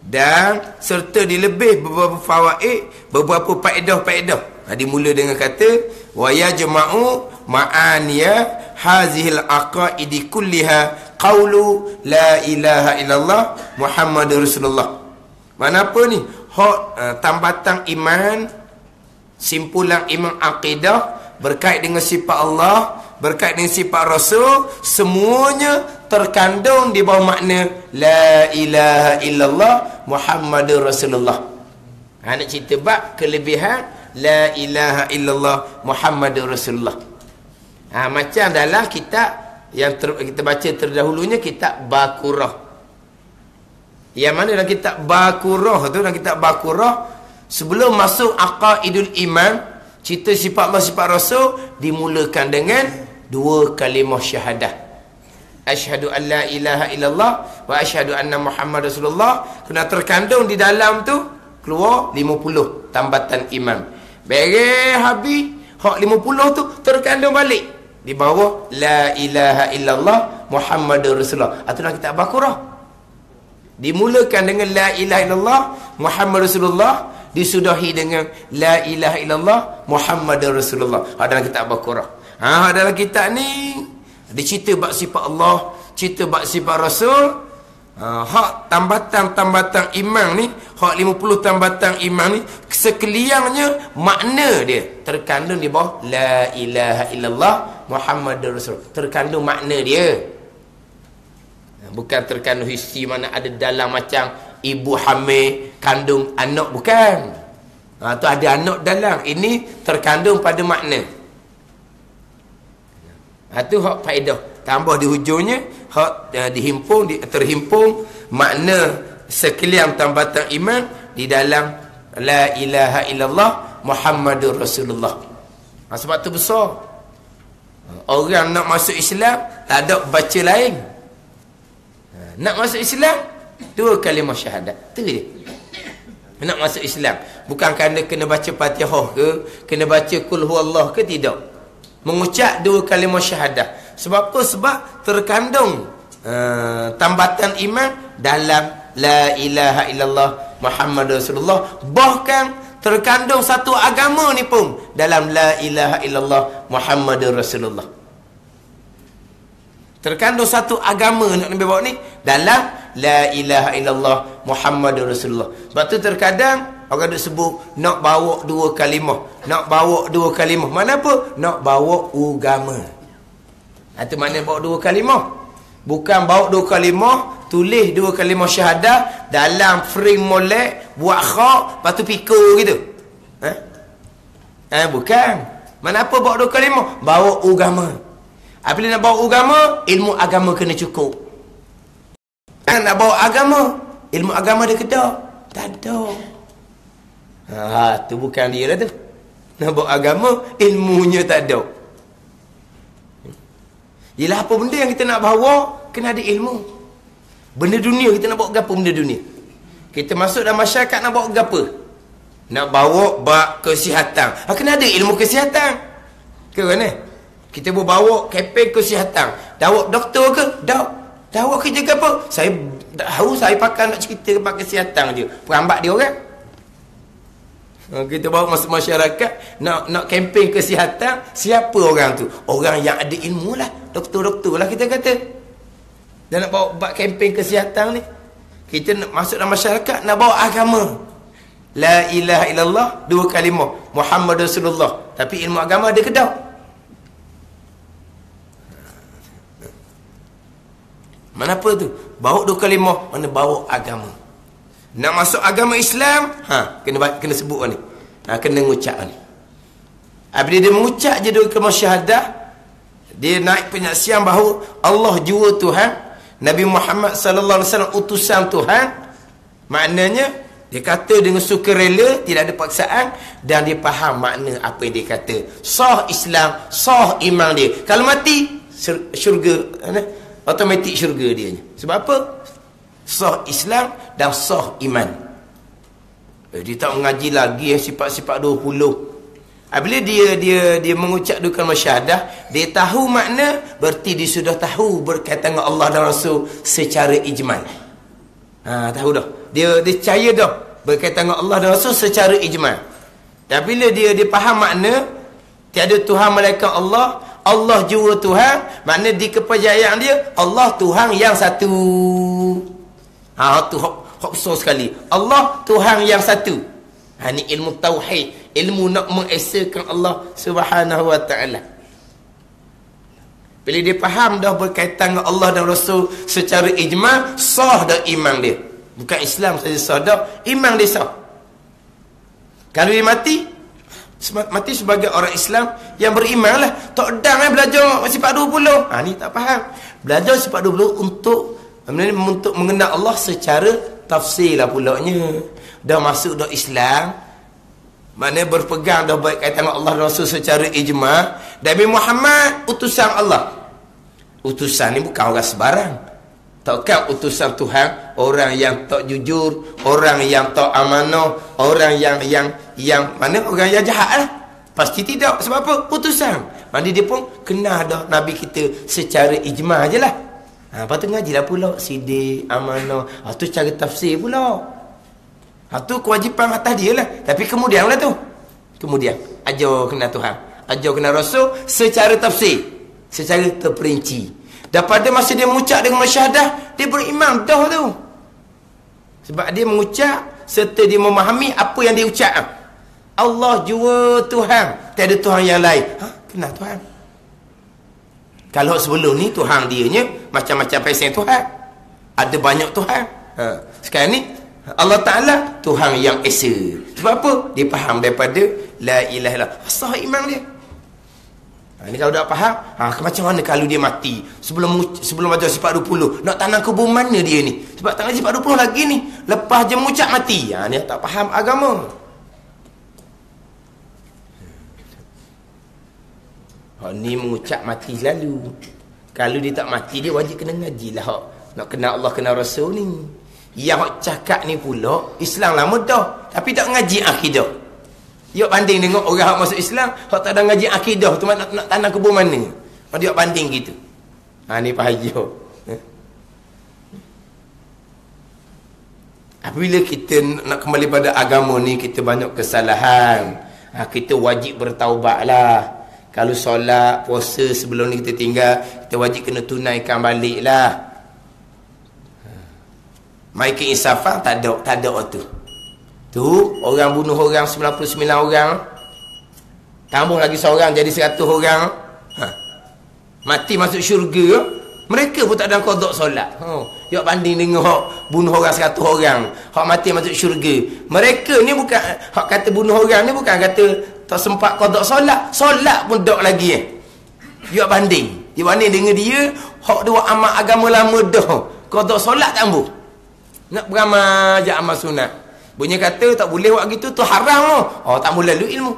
Dan serta dilebih beberapa fawaid, beberapa faedah-faedah. Dimula dengan kata wa yajma'u ma'aniya hazihil aqaidi kulliha qawlu la ilaha illallah Muhammadur Rasulullah. Mana apa ni? Hak tambatan iman, simpulan iman akidah berkait dengan sifat Allah, berkait dengan sifat Rasul, semuanya terkandung di bawah makna la ilaha illallah Muhammadur Rasulullah. Nak cerita bab kelebihan la ilaha illallah Muhammadur Rasulullah. Macam dalam kitab yang kita baca terdahulunya, kitab Baqarah. Yang mana dalam kitab Baqarah tu, dalam kitab Baqarah, sebelum masuk aqaidul iman, cerita sifat Allah, sifat Rasul, dimulakan dengan dua kalimah syahadah. Asyhadu an la ilaha illallah wa asyhadu anna Muhammad Rasulullah. Kena terkandung di dalam tu keluar 50 tambatan iman. Beres habis, hak 50 tu terkandung balik di bawah la ilaha illallah Muhammadur Rasulullah. Itulah kitab Baqarah. Dimulakan dengan la ilaha illallah Muhammad Rasulullah, disudahi dengan la ilaha illallah Muhammadur Rasulullah. Dalam kitab Baqarah. Dalam kitab ni dia cerita bab sifat Allah, cerita bab sifat Rasul. Hak tambatan-tambatan iman ni, hak 50 tambatan iman ni, sekaliannya makna dia terkandung di bawah la ilaha illallah Muhammadur Rasul. Terkandung makna dia. Bukan terkandung hissi, mana ada dalam macam ibu hamil kandung anak, bukan. Tu ada anak dalam. Ini terkandung pada makna. Tu hak faedah. Tambah di hujungnya hak terhimpun makna sekalian tambatan iman di dalam la ilaha illallah Muhammadur Rasulullah. Sebab tu besar. Orang nak masuk Islam tak ada baca lain. Nak masuk Islam dua kalimah syahadat. Tu dia. Nak masuk Islam bukan kerana kena baca Fatihah ke, kena baca Qul huwallah ke, tidak. Mengucap dua kalimah syahadah. Sebab apa? Sebab terkandung tambatan iman dalam la ilaha illallah Muhammad Rasulullah. Bahkan terkandung satu agama ni pun dalam la ilaha illallah Muhammad Rasulullah. Terkandung satu agama nak Nabi bawa ni dalam la ilaha illallah Muhammad Rasulullah. Sebab tu terkadang orang duk sebut nak bawa dua kalimah, nak bawa dua kalimah. Mana apa? Nak bawa agama. Itu makna bawa dua kalimah. Bukan bawa dua kalimah, tulis dua kalimah syahadah dalam frame molek, buat khak, lepas tu pikul gitu. Bukan. Mana apa bawa dua kalimah? Bawa agama. Apabila nak bawa agama, ilmu agama kena cukup. Nak bawa agama, ilmu agama dia kedak? Tak ada. Tu bukan dia lah tu. Nak bawa agama, ilmunya tak ada. Yelah apa benda yang kita nak bawa, kena ada ilmu. Benda dunia kita nak bawa apa benda dunia? Kita masuk dalam masyarakat nak bawa apa? Nak bawa bak kesihatan. Kena ada ilmu kesihatan. Ke mana? Kita bawa kempen kesihatan. Dawak doktor ke? Dawak kerja ke apa? Saya tahu, saya pakai nak cerita bak kesihatan je. Perambat dia orang. Kita bawa masuk masyarakat nak kempen kesihatan. Siapa orang tu? Orang yang ada ilmu lah. Doktor-doktor lah kita kata. Dan nak bawa bak kempen kesihatan ni, kita nak masuk dalam masyarakat, nak bawa agama. La ilaha illallah, 2 kalimah. Muhammad Rasulullah. Tapi ilmu agama ada ke tak? Mana apa tu? Bawa 2 kalimah, mana bawa agama. Nak masuk agama Islam, kena sebut ni. Kena mengucap ni. Apabila dia mengucap je 2 kalimah syahadah, dia naik penyaksian bahawa Allah jua Tuhan, Nabi Muhammad sallallahu alaihi wasallam utusan Tuhan. Maknanya dia kata dengan sukarela, tidak ada paksaan, dan dia faham makna apa yang dia kata. Sah Islam, sah iman dia. Kalau mati, syurga, automatik syurga dia. Sebab apa? Sah Islam dan sah iman. Dia tak mengaji lagi yang sifat-sifat 20. Bila dia mengucap 2 kalimah syahadah, dia tahu makna, berarti dia sudah tahu berkaitan dengan Allah dan Rasul secara ijmal. Tahu dah. Dia percaya dah berkaitan dengan Allah dan Rasul secara ijmal. Dan bila dia faham makna tiada Tuhan melainkan Allah, Allah jua Tuhan, makna di kepercayaan dia Allah Tuhan yang satu. Tu hak besar sekali. Allah Tuhan yang satu. Ni ilmu tauhid, ilmu nak mengesakan Allah Subhanahu wa taala. Bila dia faham dah berkaitan dengan Allah dan Rasul secara ijma', sah dah iman dia. Bukan Islam saja sah dah, iman dia sah. Kalau dia mati sebagai orang Islam yang beriman lah. Tak dang belajar sifat 20. Ni tak faham. Belajar sifat 20 untuk mengenal Allah secara tafsir lah pulaknya. Dah masuk dah Islam, mana berpegang dah berkaitan dengan Allah dan Rasul secara ijma'. Nabi Muhammad utusan Allah. Utusan ni bukan orang sebarang. Takkan utusan Tuhan orang yang tak jujur, orang yang tak amanah, orang yang mana orang yang jahat lah. Pasti tidak. Sebab apa? Utusan. Mana dia pun kenal dah Nabi kita secara ijma' je lah. Lepas tu ngaji lah pula sidik, amanah. Tu cara tafsir pula. Tu kewajipan atas dia lah. Tapi kemudian lah tu. Kemudian ajar kenal Tuhan, ajar kenal Rasul secara tafsir, secara terperinci. Dan pada masa dia mengucap dengan syahadah, dia beriman dah tu. Sebab dia mengucap serta dia memahami apa yang dia ucap. Allah jua Tuhan, tiada Tuhan yang lain. Kenal Tuhan. Kalau sebelum ni Tuhan dianya macam-macam pasal Tuhan. Ada banyak Tuhan. Sekarang ni Allah Ta'ala Tuhan yang esa. Sebab apa? Dia faham daripada la ilaha illallah. Sah iman dia. Ini kalau dah faham, macam mana kalau dia mati sebelum ajar sifat 20, nak tanam kubur mana dia ni? Sebab tak ngaji sifat 20 lagi ni. Lepas je mengucap mati. Dia tak faham agama. Ni mengucap mati selalu. Kalau dia tak mati, dia wajib kena ngaji lah. Nak kenal Allah, kenal Rasul ni. Yang cakap ni pula Islam lama dah, tapi tak ngaji akidah. Dia banding dengan orang yang masuk Islam, hak tak ada ngaji akidah tu nak tanam kubur mana. Dia banding gitu. Ni bahaya. Apabila kita nak kembali pada agama ni, kita banyak kesalahan. Kita wajib bertaubat lah. Kalau solat, puasa sebelum ni kita tinggal, kita wajib kena tunaikan balik lah. Mai keinsafan tak ada waktu. Tu orang bunuh orang 99 orang. Tambah lagi seorang jadi 100 orang. Mati masuk syurga. Mereka pun tak ada qada solat. Dia banding dengan hak bunuh orang 100 orang, hak mati masuk syurga. Mereka ni bukan hak kata bunuh orang ni, bukan kata tak sempat qada solat. Solat pun dak lagi. Dia banding. Dia banding dengan dia hak dua amal agama lama dah. Qada solat tak ambuh. Nak beramal je amal sunat. Bunyi kata tak boleh buat gitu, tu haram. Tak boleh lalu ilmu.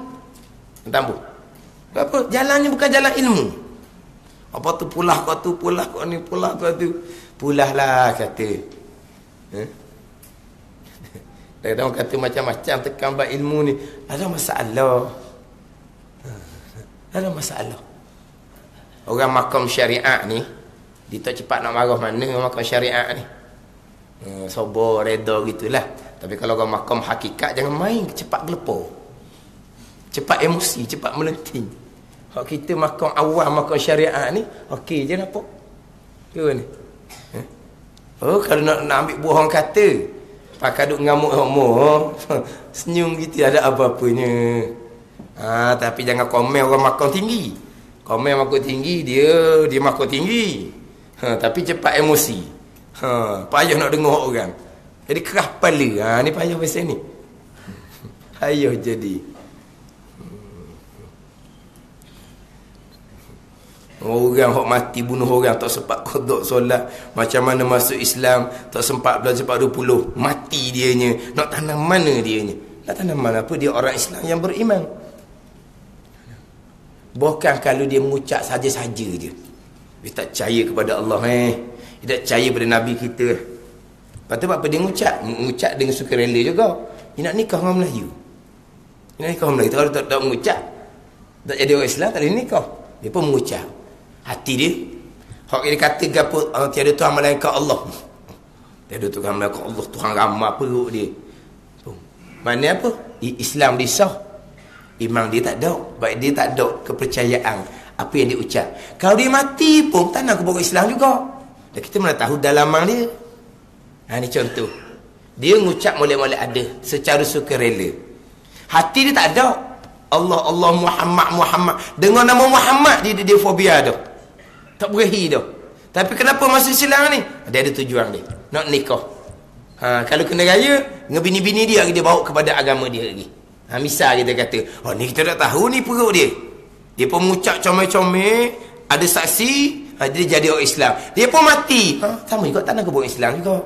Tambah. Apa? Jalannya bukan jalan ilmu. Apa tu pulah kau tu, pulah kau ni, pulah kau tu. Pulah lah kata. Dia orang kata macam-macam tekan bab ilmu ni. Ada masalah. Ada masalah. Orang makam syariat ni, dia tak cepat nak marah mana makam syariat ni. Sabar, reda gitulah. Tapi kalau orang makam hakikat, jangan main cepat gelepar. Cepat emosi, cepat melenting. Hak kita makam awam, makam syariat ni, okey je nampak. Ke ni? Oh, kalau nak ambil buah orang kata, pakai duk ngamuk homo, senyum gitu ada apa-apanya. Tapi jangan komen orang makam tinggi. Komen makam tinggi, dia makam tinggi. Tapi cepat emosi. Payah nak dengar orang. Jadi keras kepala. Ni payah pasal ni. Payah jadi. Orang hok mati bunuh orang, tak sempat qada solat, macam mana masuk Islam, tak sempat belajar 20, mati dianya. Nak tanam mana dianya? Nak tanam mana apa? Dia orang Islam yang beriman. Bukan kalau dia mengucap saja-saja je. Dia tak percaya kepada Allah Dia tak percaya pada Nabi kita. Lepas tu apa dia mengucap dengan sukarela juga. Dia nak nikah dengan Melayu. Dia nak nikah dengan Melayu. Kalau tak mengucap, tak jadi orang Islam, tak boleh nikah. Dia pun mengucap. Hati dia, hak dia kata gapo, tiada Tuhan malaikat Allah. Tiada Tuhan malaikat Allah, Tuhan ramah perut dia. Mana apa? Islam dia sah. Iman dia tak ada. Baik dia tak ada kepercayaan apa yang dia ucap. Kalau dia mati pun tak nak kebawa Islam juga. Dan kita mana tahu dalaman dia. Ni contoh. Dia mengucap molek-molek ada secara sukarela. Hati dia tak ada. Allah Muhammad. Dengan nama Muhammad dia fobia dah. Tak berahi dah. Tapi kenapa masuk Islam ni? Dia ada tujuan dia. Nak nikah. Kalau kena raya, dengan bini-bini dia bawa kepada agama dia lagi. Misal kita kata, ni kita tak tahu ni perut dia. Dia pun mengucap comel-comel, ada saksi, dia jadi orang Islam. Dia pun mati. Sama juga tak nak kebawa Islam juga.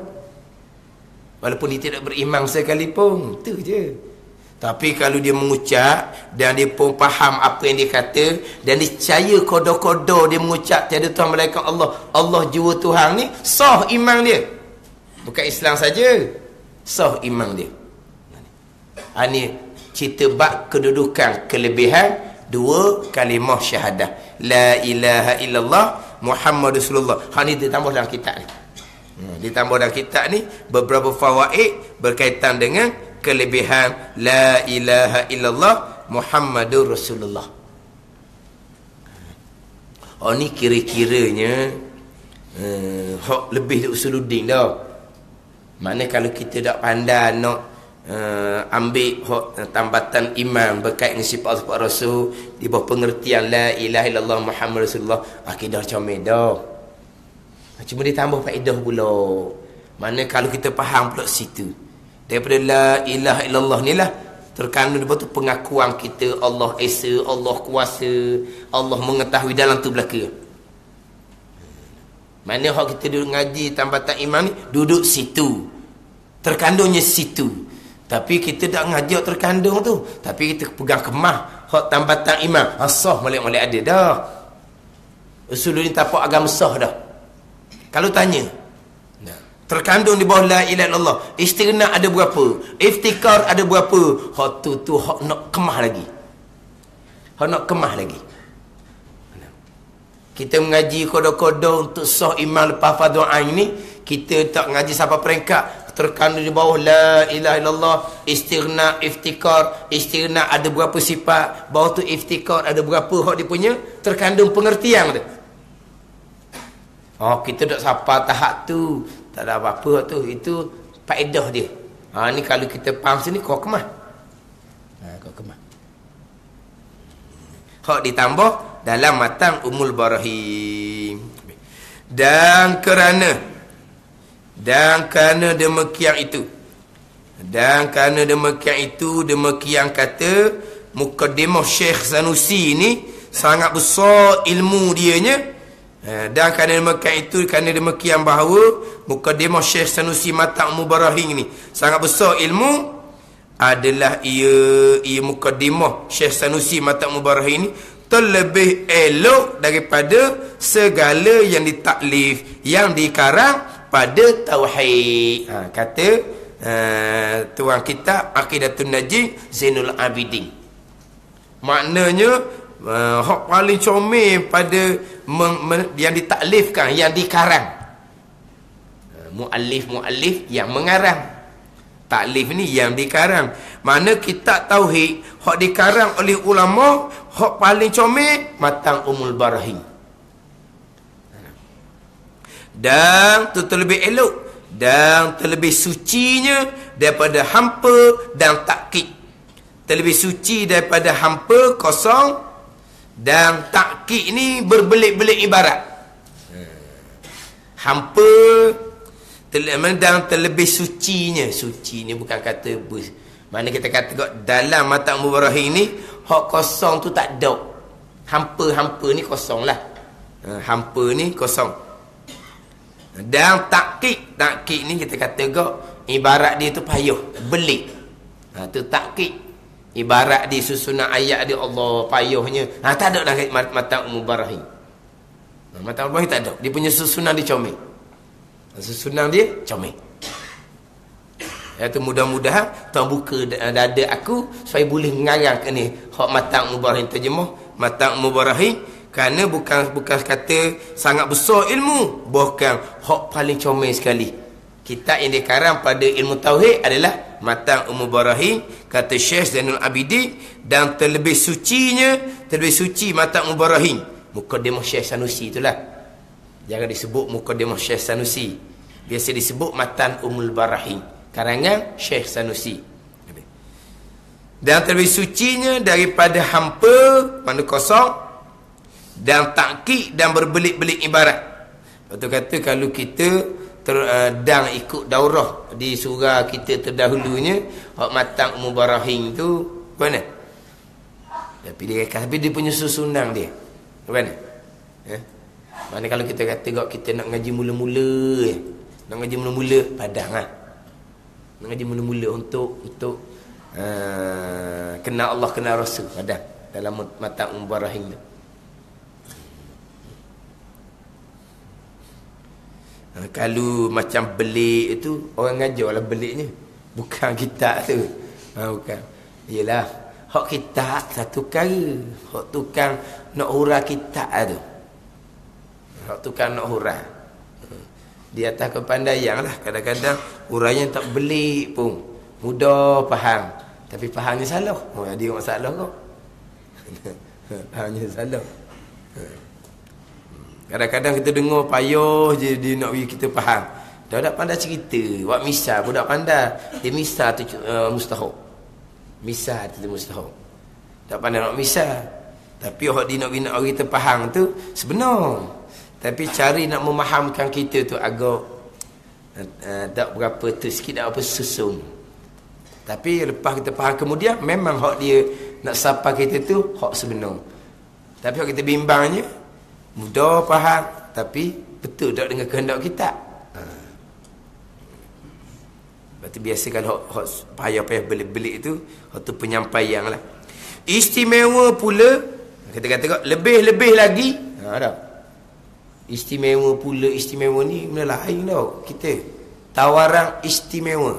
Walaupun dia tidak beriman sekalipun. Itu je. Tapi kalau dia mengucap dan dia pun faham apa yang dia kata dan dia percaya kodo-kodo dia mengucap tiada Tuhan malaikat Allah jua Tuhan ni, sah iman dia. Bukan Islam saja, sah iman dia. Ini cerita bab kedudukan kelebihan dua kalimah syahadah. La ilaha illallah Muhammad Rasulullah. Ni ditambah dalam kitab ni. Ditambah dalam kitab ni beberapa fawaid berkaitan dengan kelebihan la ilaha illallah Muhammadur Rasulullah. Ni kira-kiranya lebih dari usuluddin dah. Mana kalau kita tak pandai nak ambil tambatan iman berkait dengan sifat-sifat Rasul di bawah pengertian la ilaha illallah Muhammad Rasulullah, akidah comel dah. Cuma dia tambah faedah pula. Mana kalau kita faham pula situ. Daripada la ilaha illallah ni lah terkandung di bawah tu pengakuan kita Allah Esa, Allah kuasa, Allah mengetahui dalam tu belaka. Mana hak kita duduk ngaji tambatan iman ni duduk situ. Terkandungnya situ. Tapi kita tak ngaji terkandung tu. Tapi kita pegang kemah hak tambatan iman. Sah molek-molek ada dah. Usul ni tapak agama sah dah. Kalau tanya, terkandung di bawah la ilaha illallah, istighna ada berapa, iftikar ada berapa, hak tu hak nak kemah lagi. Hak nak kemah lagi. Kita mengaji kodo-kodo untuk sah iman lepas fardhu ain ni, kita tak ngaji sampai peringkat terkandung di bawah la ilaha illallah, istighna, iftikar. Istighna ada berapa sifat, bawah tu iftikar ada berapa hak dia punya terkandung pengertian tu. Kita tak sampai tahap tu, tak ada apa-apa tu. Itu faedah dia. Ni kalau kita faham sini, kau kemah. Kau kemah. Hak ditambah dalam matan Ummul Barahim. Dan kerana demikian itu, demikian kata Muqaddimah Syekh Sanusi ni sangat besar ilmu dianya. Dan kerana demikian bahawa Muqaddimah Syekh Sanusi Matan Ummul Barahim ni sangat besar ilmu, adalah ia Muqaddimah Syekh Sanusi Matan Ummul Barahim ni terlebih elok daripada segala yang ditaklif, yang dikarang pada tauhid. Kata tuan kitab Aqidatun Najih Zainul Abidin. Maknanya hak paling comel pada yang ditaklifkan, yang dikarang. Muallif yang mengarang. Taklif ni yang dikarang. Mana kitab tauhid hak dikarang oleh ulama, hak paling comel Matang Ummul Barahin. Dan tu terlebih elok dan terlebih sucinya daripada hampa dan takkid. Terlebih suci daripada hampa kosong dan takkid ni berbelit-belit ibarat. Hampa dan terlebih sucinya. Suci ni bukan kata mana kita kata kat dalam Matang Ummul Barahin ni hak kosong tu tak ada. Hampa ni kosong lah. Hampa ni kosong. Dan takkid ni kita kata kat ibarat dia tu payah, belik. Tu takkid. Ibarat dia susunan ayat dia Allah payahnya. Tak ada dalam Matang Ummul Barahin. Matang Ummul Barahin tak ada. Dia punya susunan dia comel. Susunan dia comel. Itu mudah-mudahan tuan buka dada aku supaya boleh mengarang ke ni hak Matang Ummul Barahin terjemah Matang Ummul Barahin, kerana bukan kata sangat besar ilmu, bukan hak paling comel sekali. Kitab yang dikarang pada ilmu tauhid adalah Matang Ummul Barahin kata Syekh Zainul Abidin, dan terlebih suci Matang Ummul Barahin Muqaddimah Syekh Sanusi itulah. Jangan disebut Muqaddimah Syekh Sanusi, biasa disebut Matang Ummul Barahin karangan Syekh Sanusi. Dan terlebih sucinya daripada hampa, mana kosong, dan takkid dan berbelit-belit ibarat. Lepas tu kata kalau kita dan ikut daurah di surah kita terdahulunya hak Matang Ummul Barahin tu mana? Tapi dia punya susunan dia mana? Mana kalau kita kata kita nak ngaji mula-mula, nak ngaji mula-mula padang lah. Nak ngaji mula-mula untuk kenal Allah, kenal Rasul padang dalam Matang Ummul Barahin tu. Kalau macam belik itu orang ngajar lah beliknya, bukan kitab tu. Bukan. Yelah, hak kitab satu kali, hak tukang nak hurah kitab tu. Hak tukang nak hurah. Di atas kepandaian lah, kadang-kadang huraian tak belik pun mudah faham, tapi fahamnya salah. Dia orang salah kau. Fahamnya salah. Kadang-kadang kita dengar payah je dia nak bagi kita faham. Dah tak pandai cerita. Buat misal budak pandai. Dia misal tu mustahil. Misal tu mustahil. Tak pandai nak misal. Tapi orang dia nak bina orang kita faham tu sebenar. Tapi cari nak memahamkan kita tu agak tak berapa tu sikit, tak apa susun. Tapi lepas kita faham kemudian memang hak dia nak sapa kita tu hak sebenar. Tapi hak kita bimbangnya mudah faham, tapi betul tak dengan kehendak kita. Berarti biasa kalau hak payah-payah belik-belik tu, hak tu penyampaian lah. Istimewa pula, kita kata lebih-lebih lagi. Dah. Istimewa pula, istimewa ni benda lain tau. Kita tawaran istimewa.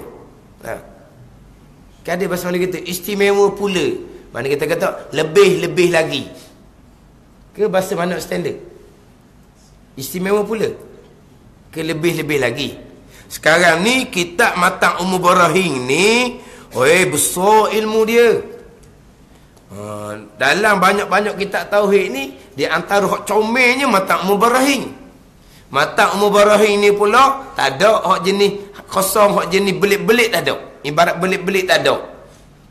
Kan ada bahasa Melayu kata istimewa pula. Mana kita kata lebih-lebih lagi. Ke bahasa mana standard? Istimewa pula ke lebih-lebih lagi. Sekarang ni kitab Matang Ummul Barahin ni besar ilmu dia. Dalam banyak-banyak kitab tauhid ni, di antara hak comelnya Matang Ummul Barahin. Matang Ummul Barahin ni pula tak ada hak jenis kosong, hak jenis belit-belit tak ada. Ibarat belit-belit tak ada.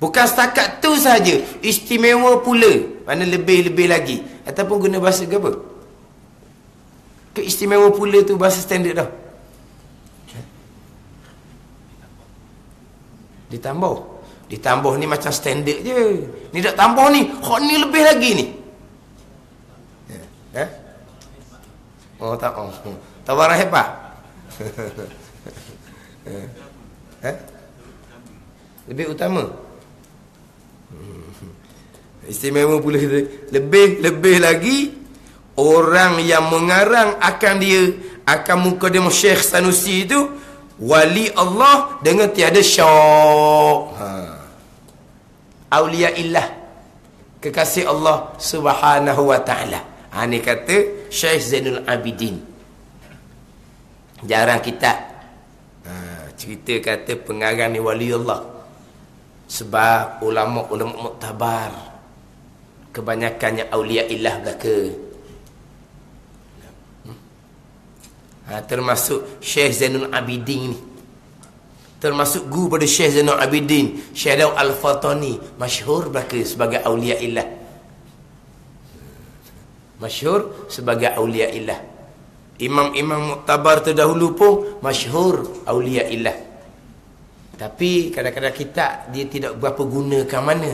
Bukan setakat tu saja, istimewa pula. Mana lebih-lebih lagi. Ataupun guna bahasa ke apa? Keistimewa pula tu bahasa standard dah. Ditambah ni macam standard je. Ni tak tambah ni, hak ni lebih lagi ni. Tak. Tawaran hebat. Lebih utama. Istimewa pula lebih lagi orang yang mengarang akan muqaddimah Syekh Sanusi itu Wali Allah dengan tiada syak. Aulia illah, kekasih Allah Subhanahu wa taala. Ni kata Syekh Zainul Abidin. Jarang kita cerita kata pengarang ni wali Allah. Sebab ulama-ulama muktabar kebanyakannya aulia illah belaka. Termasuk Syekh Zainul Abidin ni. Termasuk guru pada Syekh Zainul Abidin, Syekh Daud Al-Fatani, masyhur belaka sebagai aulia illah. Masyhur sebagai aulia illah. Imam-imam muktabar terdahulu pun masyhur aulia illah. Tapi kadang-kadang kita dia tidak berapa gunakan mana.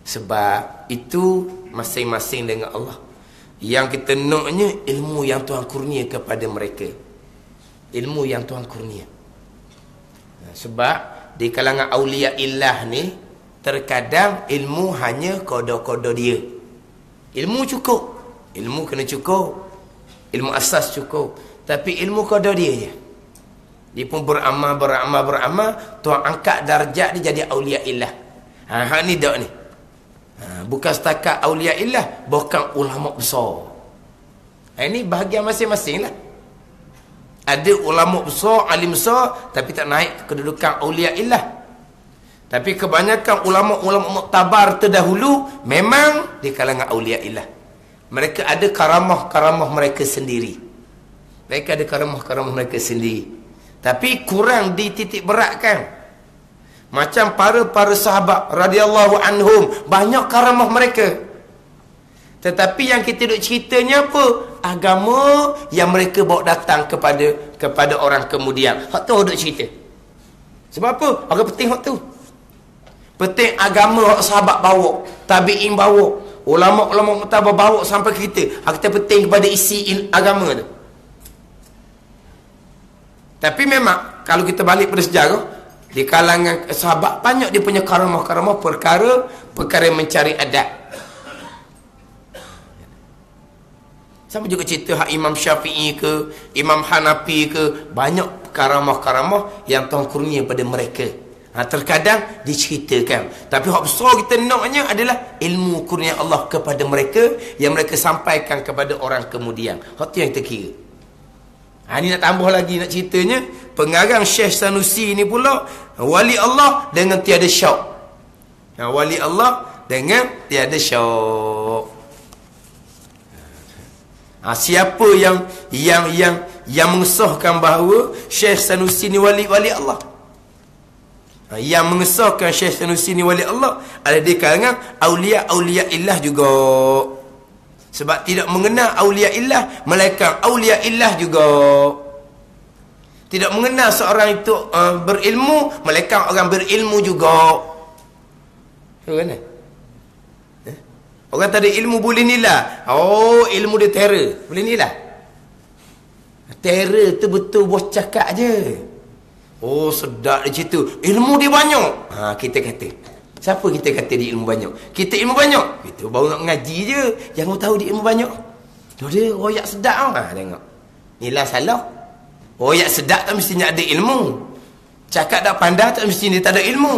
Sebab itu masing-masing dengan Allah. Yang kita naknya ilmu yang Tuhan kurnia kepada mereka. Ilmu yang Tuhan kurnia. Sebab di kalangan aulia illah ni terkadang ilmu hanya kodo-kodo dia. Ilmu cukup. Ilmu kena cukup. Ilmu asas cukup. Tapi ilmu kodo dia je. Dia pun beramal. Tuhan angkat darjat dia jadi aulia illah. Hak ni dak ni. Bukan setakat aulia illah, bukan ulama besar. Ini bahagian masing-masing lah. Ada ulama besar, alim besar, tapi tak naik kedudukan aulia illah. Tapi kebanyakan ulama-ulama muktabar terdahulu memang di kalangan aulia illah. Mereka ada karamah-karamah mereka sendiri. Tapi kurang dititik beratkan. Macam para sahabat radhiyallahu anhum, banyak karamah mereka. Tetapi yang kita duk ceritanya apa? Agama yang mereka bawa datang kepada orang kemudian. Hak tu duk cerita. Sebab apa? Agak penting hak tu. Penting agama hak sahabat bawa, tabi'in bawa, ulama-ulama muktabar bawa sampai kita. Kita penting kepada isi agama tu. Tapi memang kalau kita balik pada sejarah, di kalangan sahabat banyak dia punya karamah-karamah perkara mencari adab. Sama juga cerita hak Imam Syafi'i ke, Imam Hanafi ke, banyak karamah-karamah yang Tuhan kurnia pada mereka. Terkadang diceritakan. Tapi hak besar kita naknya adalah ilmu kurnia Allah kepada mereka yang mereka sampaikan kepada orang kemudian. Hak tu yang kita kira. Ini nak tambah lagi nak ceritanya, pengarang Syekh Sanusi ni pula wali Allah dengan tiada syak. Wali Allah dengan tiada syak. Siapa yang mengesahkan bahawa Syekh Sanusi ni wali Allah? Yang mengesahkan Syekh Sanusi ni wali Allah ada di kalangan aulia illah juga. Sebab tidak mengenal aulia illah, melainkan aulia illah juga. Tidak mengenal seorang itu berilmu, melainkan orang berilmu juga. Mana? Orang tak ada ilmu boleh nilai. Oh, ilmu dia terror. Boleh nilai. Terror tu betul bos cakap je. Oh, sedap dia cerita. Ilmu dia banyak. Kita kata. Siapa kita kata dia ilmu banyak? Kita ilmu banyak. Kita baru nak ngaji je. Jangan tahu dia ilmu banyak. Dia royak sedap. Tengok. Nilai salah. Royak sedap tak mestinya ada ilmu. Cakap tak pandai tak mestinya dia tak ada ilmu.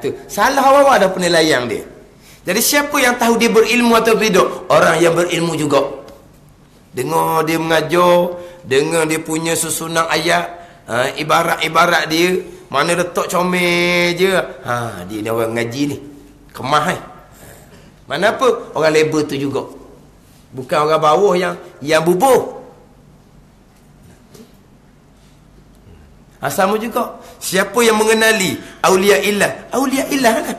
Tu. Salah awal ada penilaian dia. Jadi siapa yang tahu dia berilmu atau tidak? Orang yang berilmu juga. Dengar dia mengajar. Dengar dia punya susunan ayat. Ibarat-ibarat dia. Mana letak comel je. Dia ni orang ngaji ni. Kemah Mana apa? Orang label tu juga. Bukan orang bawah yang bubuh. Sama juga. Siapa yang mengenali aulia illah? Aulia illah kan?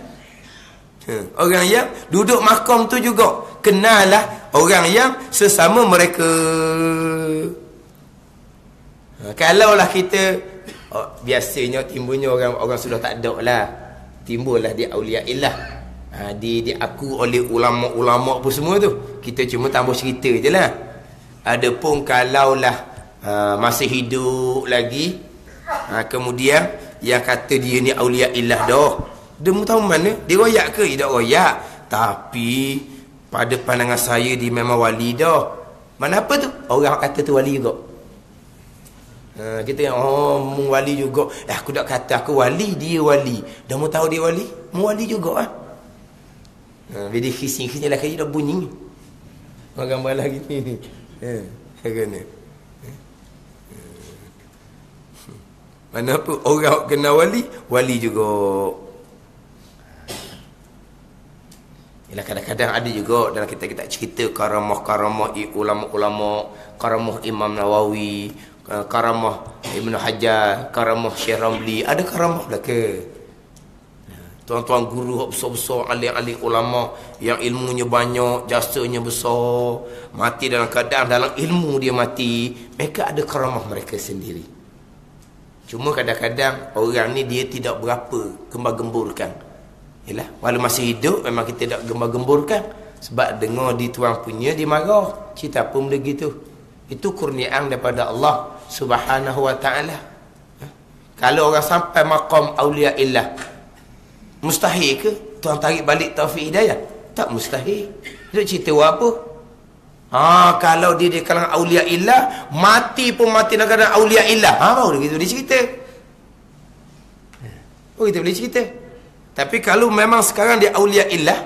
Orang yang duduk makam tu juga. Kenallah orang yang sesama mereka. Kalaulah kita biasanya timbulnya orang sudah tak ada lah. Timbullah dia aulia illah. Diaku oleh ulama-ulama apa semua tu. Kita cuma tambah cerita je lah. Adapun kalaulah masih hidup lagi, kemudian yang kata dia ni aulia illah dah. Dia mau tahu mana? Dia royak ke? Dia tak royak. Tapi pada pandangan saya dia memang wali dah. Mana apa tu? Orang kata tu wali juga. Kita mu wali juga. Aku tak kata aku wali, dia wali. Dah mu tahu dia wali? Mu wali juga ah. Bila khisi-khisi lah kaya dah bunyi. Orang gambar lagi ni. Kena. Mana apa orang kena wali, wali juga. Ialah kadang-kadang ada juga dalam kita cerita karamah-karamah ulama-ulama, karamah Imam Nawawi, karamah Ibn Hajar, karamah Syekh Ramli, ada karamah belaka. Tuan-tuan guru besar-besar, alim-alim ulama yang ilmunya banyak, jasanya besar, mati dalam keadaan dalam ilmu dia mati, mereka ada karamah mereka sendiri. Cuma kadang-kadang orang ni dia tidak berapa gembar-gemburkan. Yalah, walau masih hidup memang kita tak gembar-gemburkan sebab dengar di tuan punya dia marah. Cerita pun begitu. Itu kurniaan daripada Allah Subhanahu wa taala. Kalau orang sampai maqam aulia illah, mustahil ke tuan tarik balik taufik hidayah? Tak mustahil. Itu cerita apa? Kalau dia di kalangan aulia illah, mati pun mati dalam keadaan aulia illah. Baru begitu dia cerita. Oh, kita boleh cerita. Tapi kalau memang sekarang dia aulia illah,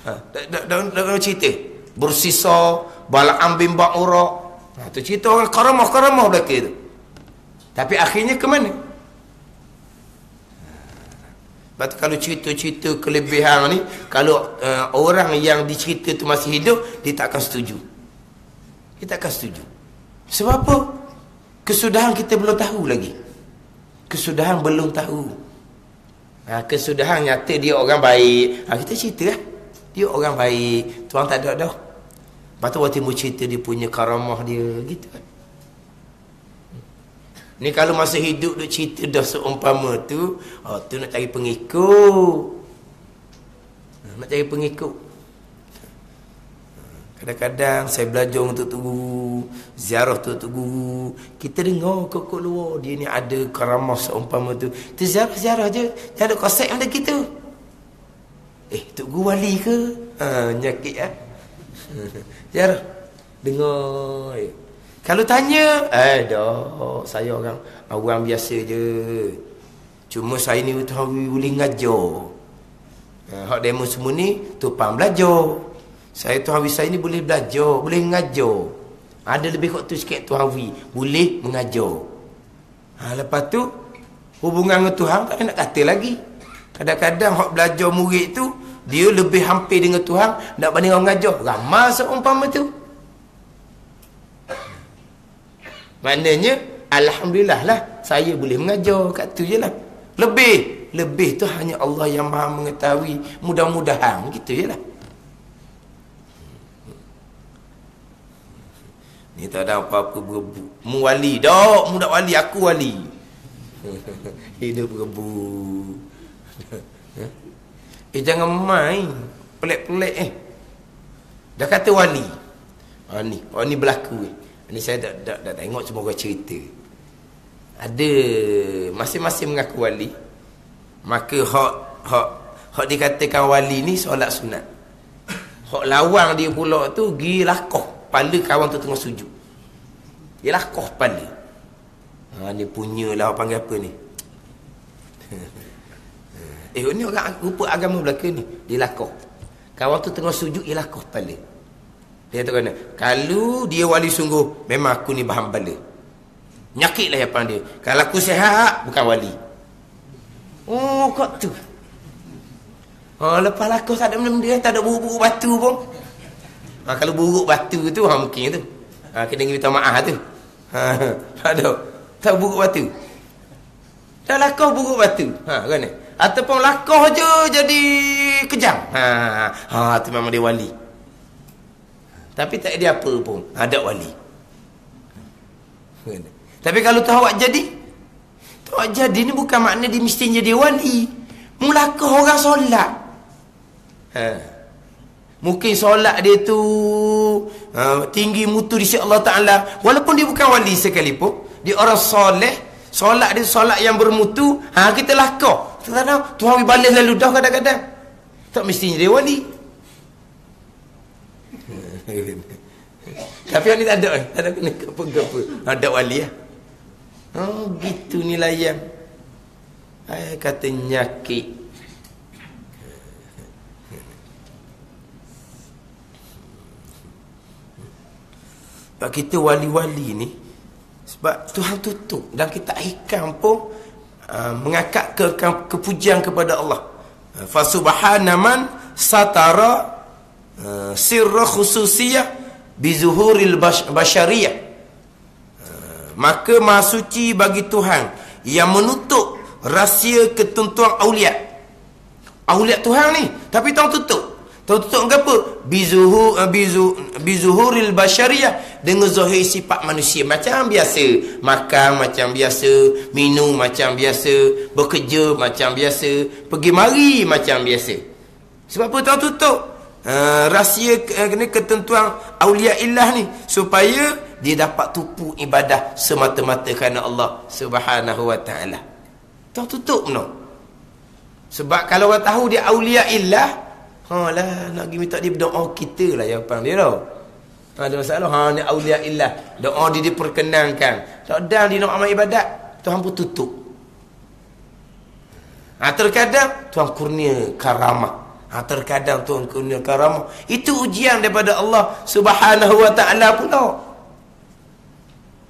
dah cerita. Bersisa, Bala'am bin Ba'ura. Tu cerita orang karamah-karamah belaka tu. Tapi akhirnya ke mana? Sebab tu kalau cerita-cerita kelebihan ni, kalau orang yang dicerita tu masih hidup, dia tak akan setuju. Dia tak akan setuju. Sebab apa? Kesudahan kita belum tahu lagi. Kesudahan belum tahu. Kesudahan nyata dia orang baik. Kita cerita lah. Dia orang baik. Tuan tak ada dah. Lepas tu waktu timbul cerita dia punya karamah dia. Gitu kan. Ni kalau masa hidup duk cerita dah seumpama tu, tu nak cari pengikut. Nak cari pengikut. Kadang-kadang saya belajar untuk guru, ziarah untuk guru, kita dengar kok luar dia ni ada karamah seumpama tu. Tu ziarah je, jangan ada konsep macam gitu. Tok guru wali ke? Nyakit ah. Ziarah. Dengar. Kalau tanya, dah saya orang awam biasa je. Cuma saya ni tahu boleh ngajar. Hak demo semua ni tupang belajar. Saya Tuan Hawi saya ni boleh belajar, boleh mengajar. Ada lebih kot tu sikit Tuan Hawi, boleh mengajar. Lepas tu hubungan dengan Tuhan tak nak kata lagi. Kadang-kadang hak belajar murid tu dia lebih hampir dengan Tuhan nak banding orang mengajar. Ramai seumpama tu. Maknanya alhamdulillah lah saya boleh mengajar kat tu je lah. Lebih tu hanya Allah yang Maha mengetahui. Mudah-mudahan gitu je lah. Ni tak ada apa-apa berebu. Mu wali. Dok, mu tak wali, aku wali. Hidup berebu. Jangan main. Pelik-pelik Dah kata wali. Ni berlaku Ni saya dah tengok semua orang cerita. Ada masing-masing mengaku wali. Maka hak dikatakan wali ni solat sunat. Hak lawang dia pula tu gi lakoh. Kepala kawan tu tengah sujud. Dia lakoh kepala. Ni punyalah panggil apa ni? Ni orang rupa agama belaka ni. Dia lakoh. Kawan tu tengah sujud, dia lakoh kepala. Dia kata kena, kalau dia wali sungguh, memang aku ni bahan bala. Nyakitlah yang dia. Kalau aku sihat, bukan wali. Kok tu. Lepas lakoh tak ada benda-benda, tak ada buruk-buruk batu pun. Kalau buruk batu tu mungkin tu. Kena minta maaf tu. Ada. Tak buruk batu. Dah lakoh buruk batu. Kan? Ataupun lakoh je jadi kejam. Tu memang dia wali. Tapi tak ada apa pun. Ada wali. Tapi kalau tu awak jadi, ni bukan makna dia mestinya dia wali. Mulakoh orang solat. Mungkin solat dia tu tinggi mutu di sisi Allah Ta'ala. Walaupun dia bukan wali sekalipun, dia orang soleh. Solat dia solat yang bermutu. Kita lakar. Kadang-kadang Tuhan balas lalu dah kadang-kadang. Tak mestinya dia wali. Tapi yang ni tak ada. Tak ada kena apa-apa. Ada wali lah. Gitu ni layan. Kata nyakit. Sebab kita wali-wali ni, sebab Tuhan tutup dan kita hikam pun mengangkat kepujian kepada Allah. Fa subhana man satara sirra khususiyah bizuhuril basyariyah. Maka maha suci bagi Tuhan yang menutup rahsia ketentuan aulia. Aulia Tuhan ni, tapi Tuhan tutup. Tuhan tutup apa? Bizuhuril basyariyah, dengan zahir sifat manusia macam biasa, makan macam biasa, minum macam biasa, bekerja macam biasa, pergi mari macam biasa. Sebab apa Tuhan tutup? Rahsia ketentuan aulia illah ni, supaya dia dapat tupu ibadah semata-mata kerana Allah Subhanahu wa taala. Tuhan tutup no. Sebab kalau orang tahu dia aulia illah, lah nak pergi minta dia berdoa, kita lah jawapan dia tau. Ada masalah, ni aulia illah, doa dia diperkenankan. Tak ada dia nak amal ibadat, Tuhan pun tutup. Terkadang Tuhan kurnia karamah. Terkadang Tuhan kurnia karamah. Itu ujian daripada Allah Subhanahu wa taala pula.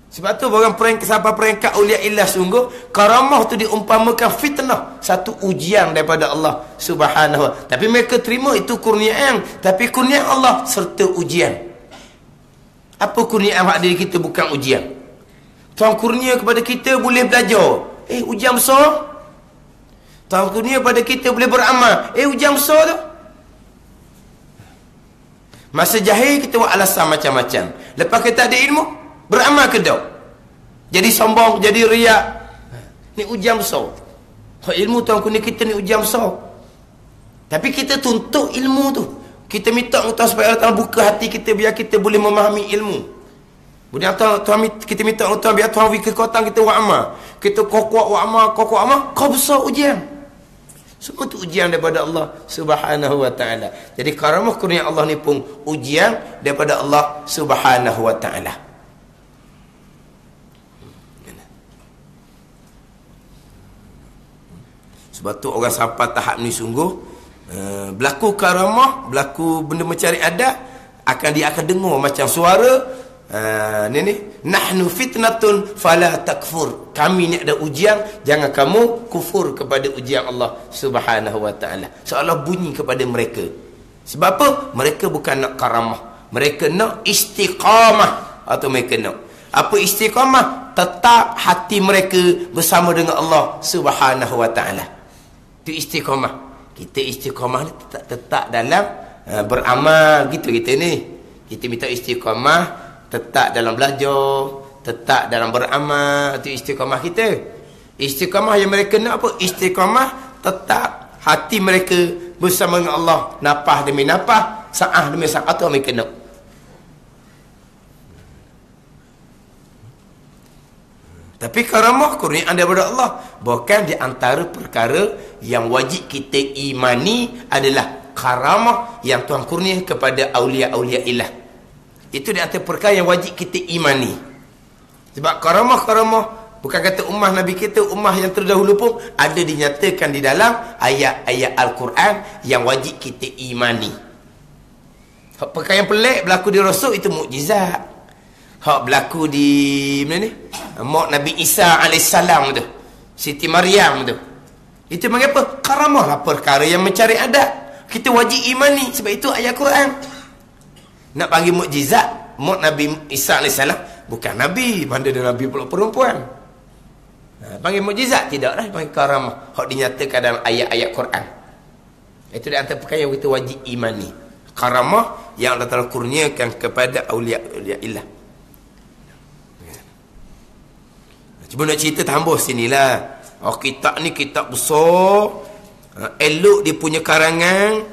Sebab tu orang sampai peringkat aulia illah sungguh, karamah tu diumpamakan fitnah, satu ujian daripada Allah Subhanahu wa taala. Tapi mereka terima itu kurniaan, tapi kurniaan Allah serta ujian. Apa kurniaan hak diri kita bukan ujian? Tuhan kurnia kepada kita boleh belajar. Ujian besar. Tuhan kurnia kepada kita boleh beramal. Ujian besar tu. Masa jahil kita buat alasan macam-macam. Lepas kita ada ilmu, beramal ke tak? Jadi sombong, jadi riak. Ni ujian besar. Ilmu Tuhan kurnia kita ni ujian besar. Tapi kita tuntut ilmu tu. Kita minta Tuhan supaya Allah buka hati kita, biar kita boleh memahami ilmu. Kemudian kita minta Tuhan biar Tuhan beri kekuatan kita buat amal. Kita kokoh buat amal, kau besar ujian. Semua tu ujian daripada Allah Subhanahu wa taala. Jadi karamah kurnia Allah ni pun ujian daripada Allah Subhanahu wa taala. Sebab tu orang sampai tahap ni sungguh, berlaku karamah, berlaku benda mencari adat, dia akan dengar macam suara nahnu fitnatun fala takfur. Kami ni ada ujian, jangan kamu kufur kepada ujian Allah Subhanahu wa taala. Seolah bunyi kepada mereka. Sebab apa? Mereka bukan nak karamah, mereka nak istiqamah. Atau mereka nak apa? Istiqamah, tetap hati mereka bersama dengan Allah Subhanahu wa taala. Itu istiqamah. Kita istiqamah ni tetap dalam beramal gitu kita ni. Kita minta istiqamah tetap dalam belajar, tetap dalam beramal. Itu istiqamah kita. Istiqamah yang mereka nak apa? Istiqamah tetap hati mereka bersama dengan Allah, napah demi napah, saah demi saah, tu mereka nak. Tapi karamah kurniaan daripada Allah bukan di antara perkara yang wajib kita imani, adalah karamah yang Tuhan kurnia kepada aulia-aulia ilah. Itu di antara perkara yang wajib kita imani. Sebab karamah-karamah bukan kata ummah Nabi kita, ummah yang terdahulu pun ada dinyatakan di dalam ayat-ayat Al-Quran yang wajib kita imani. Perkara yang pelik berlaku di Rasul itu mukjizat. Hak berlaku di mana ni? Mak Nabi Isa alaihissalam tu, Siti Maryam tu. Itu mengapa? Karamah lah perkara yang mencari adat. Kita wajib imani sebab itu ayat Quran. Nak panggil mukjizat, mak Nabi Isa alaihissalam bukan Nabi, mana dia Nabi pula perempuan. Panggil mukjizat tidaklah, panggil karamah. Hak dinyatakan dalam ayat-ayat Quran. Itu di antara perkara yang kita wajib imani. Karamah yang Allah Ta'ala kurniakan kepada aulia-aulia illah. Cuba nak cerita tambah sinilah. Kitab ni kitab besar, elok dia punya karangan,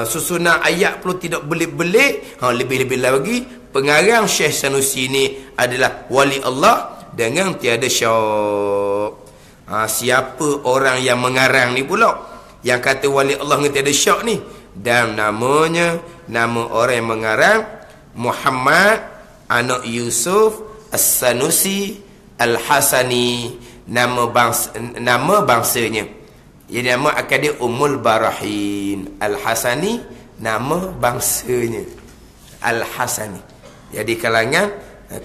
susunan ayat perlu tidak belit-belit, lebih-lebih lagi pengarang Syekh Sanusi ni adalah wali Allah dengan tiada syak. Siapa orang yang mengarang ni pula yang kata wali Allah dengan tiada syak ni? Dan namanya, nama orang yang mengarang Muhammad anak Yusuf As-Sanusi Al-Hasani, nama bangsanya. Jadi nama akan dia Ummul Barahin. Al-Hasani, nama bangsanya. Al-Hasani. Jadi kalangan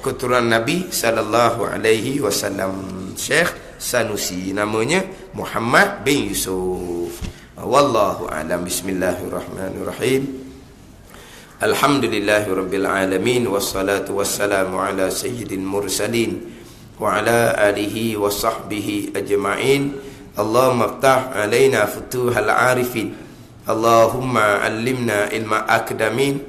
keturunan Nabi sallallahu alaihi wasallam. Syekh Sanusi, namanya Muhammad bin Yusuf. Wallahu a'lam. Bismillahirrahmanirrahim. Alhamdulillahirabbil alamin, wassalatu wassalamu ala sayyidil mursalin wa ala alihi wa sahbihi ajma'in. Allahumma iftah alaina futuhal arifin. Allahumma allimna ilma akdamin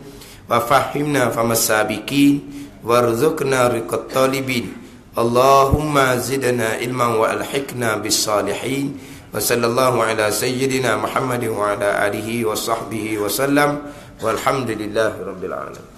wa fahimna famas sabiqin warzuqna riqat talibin. Allahumma zidna ilman wa alhiqna bis salihin. Wa sallallahu ala sayyidina Muhammadin wa ala alihi wa sahbihi wa sallam. Walhamdulillahi rabbil alamin.